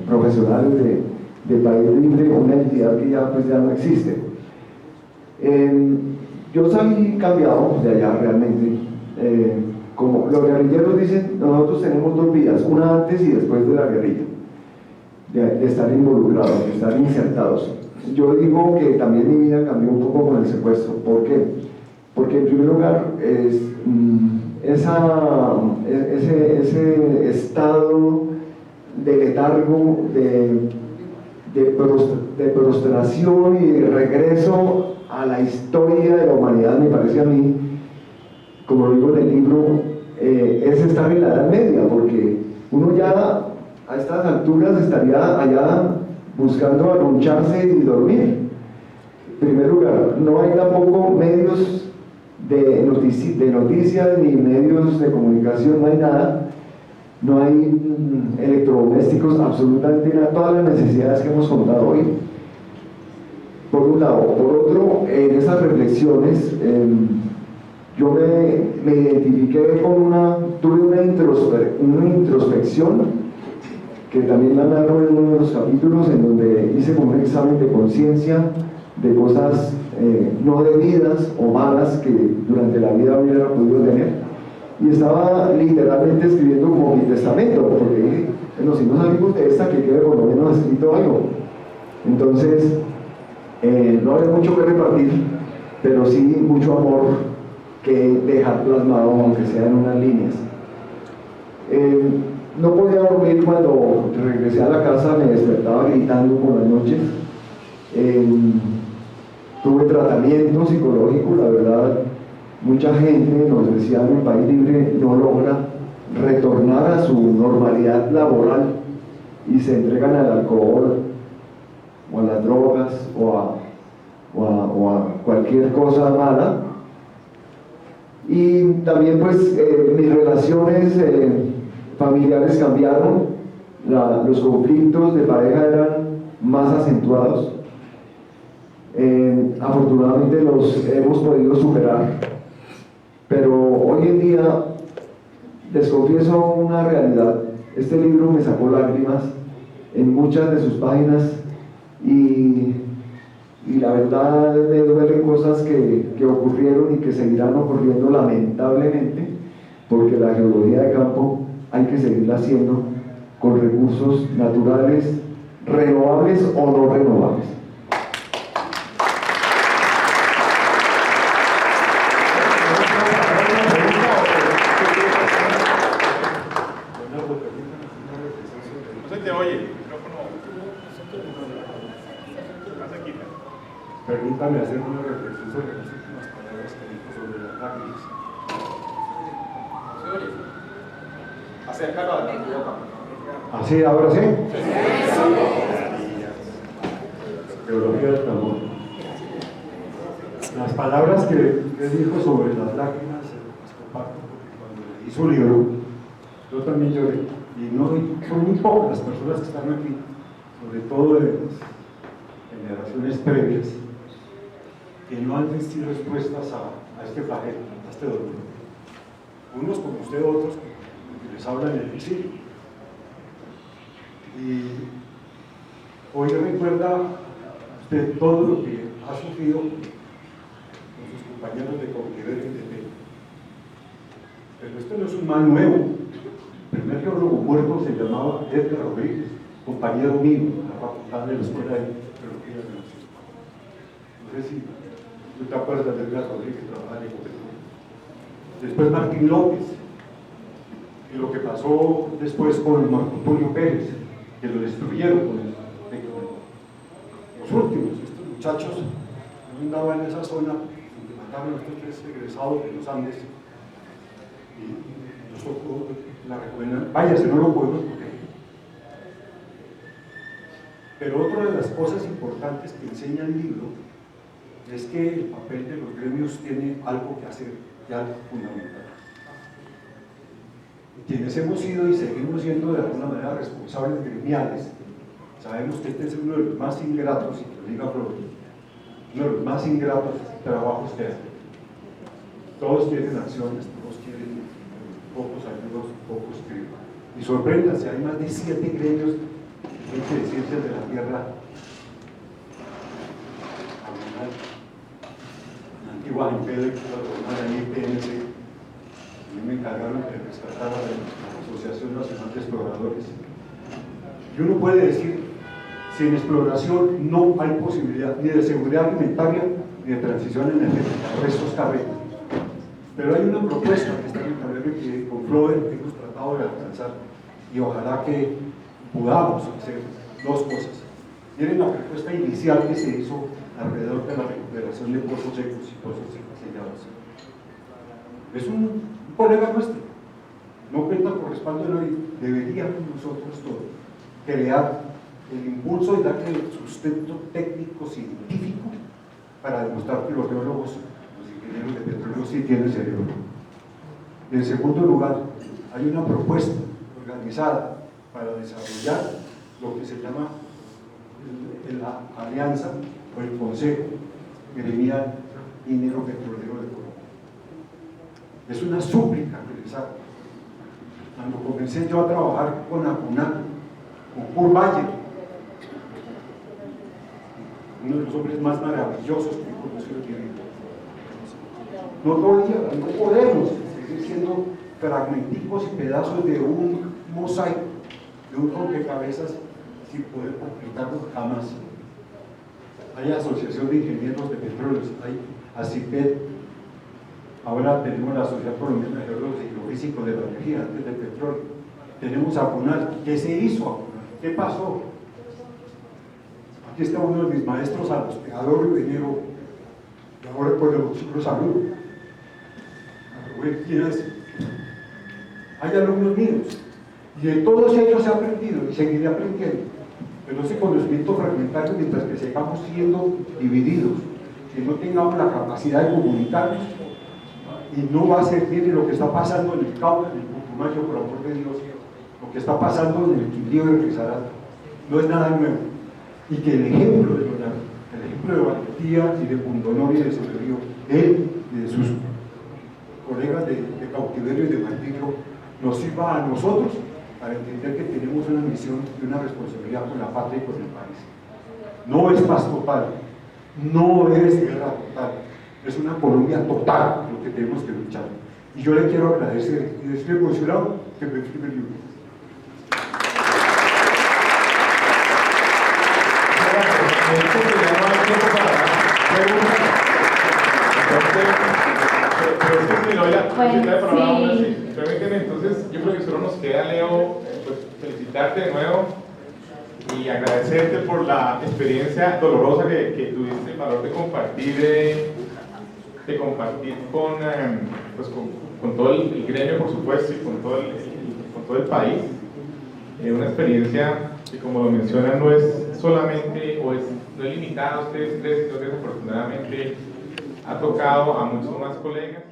profesionales de País Libre, una entidad que ya, pues, ya no existe. Yo salí cambiado de allá realmente. Como los guerrilleros dicen, nosotros tenemos dos vidas, una antes y después de la guerrilla, de estar involucrados, de estar insertados. Yo digo que también mi vida cambió un poco con el secuestro. ¿Por qué? Porque en primer lugar ese estado de letargo, de prostración y de regreso a la historia de la humanidad, me parece a mí, como lo digo en el libro, es estar en la Edad Media, porque uno ya a estas alturas estaría allá buscando arruncharse y dormir. En primer lugar, no hay tampoco medios de noticias ni medios de comunicación, no hay nada, no hay electrodomésticos, absolutamente nada, todas las necesidades que hemos contado hoy, por un lado. Por otro, en esas reflexiones yo me identifiqué con tuve una introspección que también la narro en uno de los capítulos, en donde hice como un examen de conciencia de cosas no debidas o malas que durante la vida hubiera podido tener, y estaba literalmente escribiendo como mi testamento, porque dije, bueno, si no salimos de esta, que quede por lo menos escrito algo. Entonces, no había mucho que repartir, pero sí mucho amor que dejar plasmado, aunque sea en unas líneas. No podía dormir cuando regresé a la casa, me despertaba gritando por las noches. Tuve tratamiento psicológico, la verdad. Mucha gente, nos decía, en el País Libre no logra retornar a su normalidad laboral y se entregan al alcohol o a las drogas o a cualquier cosa mala. Y también, pues, mis relaciones familiares cambiaron, los conflictos de pareja eran más acentuados. Afortunadamente los hemos podido superar, pero hoy en día les confieso una realidad. Este libro me sacó lágrimas en muchas de sus páginas y la verdad me duelen cosas que ocurrieron y que seguirán ocurriendo, lamentablemente, porque la geología de campo hay que seguirla haciendo con recursos naturales, renovables o no renovables. No se te oye, el micrófono. Permítame hacer una reflexión sobre las últimas palabras que dijo sobre las lágrimas. ¿Se oye? Acércalo al micrófono. ¿Así, ahora sí? Teología del amor. Las palabras que usted dijo sobre las lágrimas las comparto, porque cuando leí su libro, yo también lloré. Y son muy pocas las personas que están aquí, sobre todo de las generaciones previas, que no han sido expuestas a este flagelo, a este dolor. Unos como usted, otros que les hablan en el exilio. Y hoy recuerda usted todo lo que ha sufrido con sus compañeros de cautiverio y de fe. Pero esto no es un mal nuevo. El primer geólogo muerto se llamaba Edgar Rodríguez, compañero mío en la facultad de la Escuela de Geología de la Ciudad. No sé si tú te acuerdas de Edgar Rodríguez, trabajaba en Ecopetrol. Después Martín López, y lo que pasó después con Marco Antonio Pérez, que lo destruyeron con el los últimos. Estos muchachos andaban en esa zona donde mataron a estos tres egresados de los Andes, y nos tocó la recomendación, váyase, no lo podemos proteger. Pero otra de las cosas importantes que enseña el libro es que el papel de los gremios tiene algo que hacer, y algo fundamental. Quienes hemos sido y seguimos siendo de alguna manera responsables gremiales, sabemos que este es uno de los más ingratos, y que lo diga Freud, uno de los más ingratos trabajos que hacen. todos quieren acciones, todos quieren pocos ayudos, pocos que... Y sorpréndanse, hay más de 7 gremios de ciencias de la Tierra. La antigua Empede, la IPNC, a mí me encargaron de rescatar a la Asociación Nacional de Exploradores. Y uno puede decir, sin exploración no hay posibilidad ni de seguridad alimentaria ni de transición energética, el resto es carrera. Pero hay una propuesta que está en el tablero que con Flover hemos tratado de alcanzar y ojalá que podamos hacer 2 cosas. Miren la propuesta inicial que se hizo alrededor de la recuperación de pozos secos y pozos sellados. Es un colega nuestro, no cuenta con respaldo de nadie, deberíamos nosotros todos crear el impulso y darle el sustento técnico científico para demostrar que los geólogos, los ingenieros de petróleo sí tienen cerebro. Y en segundo lugar, hay una propuesta organizada para desarrollar lo que se llama la alianza o el consejo gremial minero petrolero de Colombia. Es una súplica que les hago. Cuando comencé yo a trabajar con APUNAC, con Kurt Bayer, uno de los hombres más maravillosos que he conocido en mi vida. No podemos seguir siendo fragmenticos y pedazos de un mosaico, de un rompecabezas sin poder completarlo jamás. Hay asociación de ingenieros de petróleos, hay ACIPET, ahora tenemos la Sociedad Colombiana de Geólogos y Geofísicos de la Energía, antes del petróleo. Tenemos APUNAL. ¿Qué se hizo APUNAL? ¿Qué pasó? Aquí está uno de mis maestros, a los que adoro y venero, y ahora por el ciclo salud. ¿Quién es? Hay alumnos míos, y de todos ellos he aprendido y seguiré aprendiendo. Pero ese conocimiento fragmentario, mientras que sigamos siendo divididos, que no tengamos la capacidad de comunicarnos, y no va a servir lo que está pasando en el Cauca, en el Putumayo, por amor de Dios, lo que está pasando en el Quindío y el Risaralda, no es nada nuevo. Y que el ejemplo de Leonardo, el ejemplo de valentía y de pundonor y de señorío, él y de sus colegas de cautiverio y de martirio, nos sirva a nosotros para entender que tenemos una misión y una responsabilidad con la patria y con el país. No es paz total, no es guerra total, es una Colombia total lo que tenemos que luchar. Y yo le quiero agradecer y estoy emocionado que me escribe el libro. Entonces, yo creo que solo nos queda, Leo, pues, felicitarte de nuevo y agradecerte por la experiencia dolorosa que tuviste el valor de compartir con todo el gremio, por supuesto, y con todo el país. Una experiencia que, como lo mencionan, no es solamente no es limitada a ustedes tres, sino que desafortunadamente ha tocado a muchos más colegas.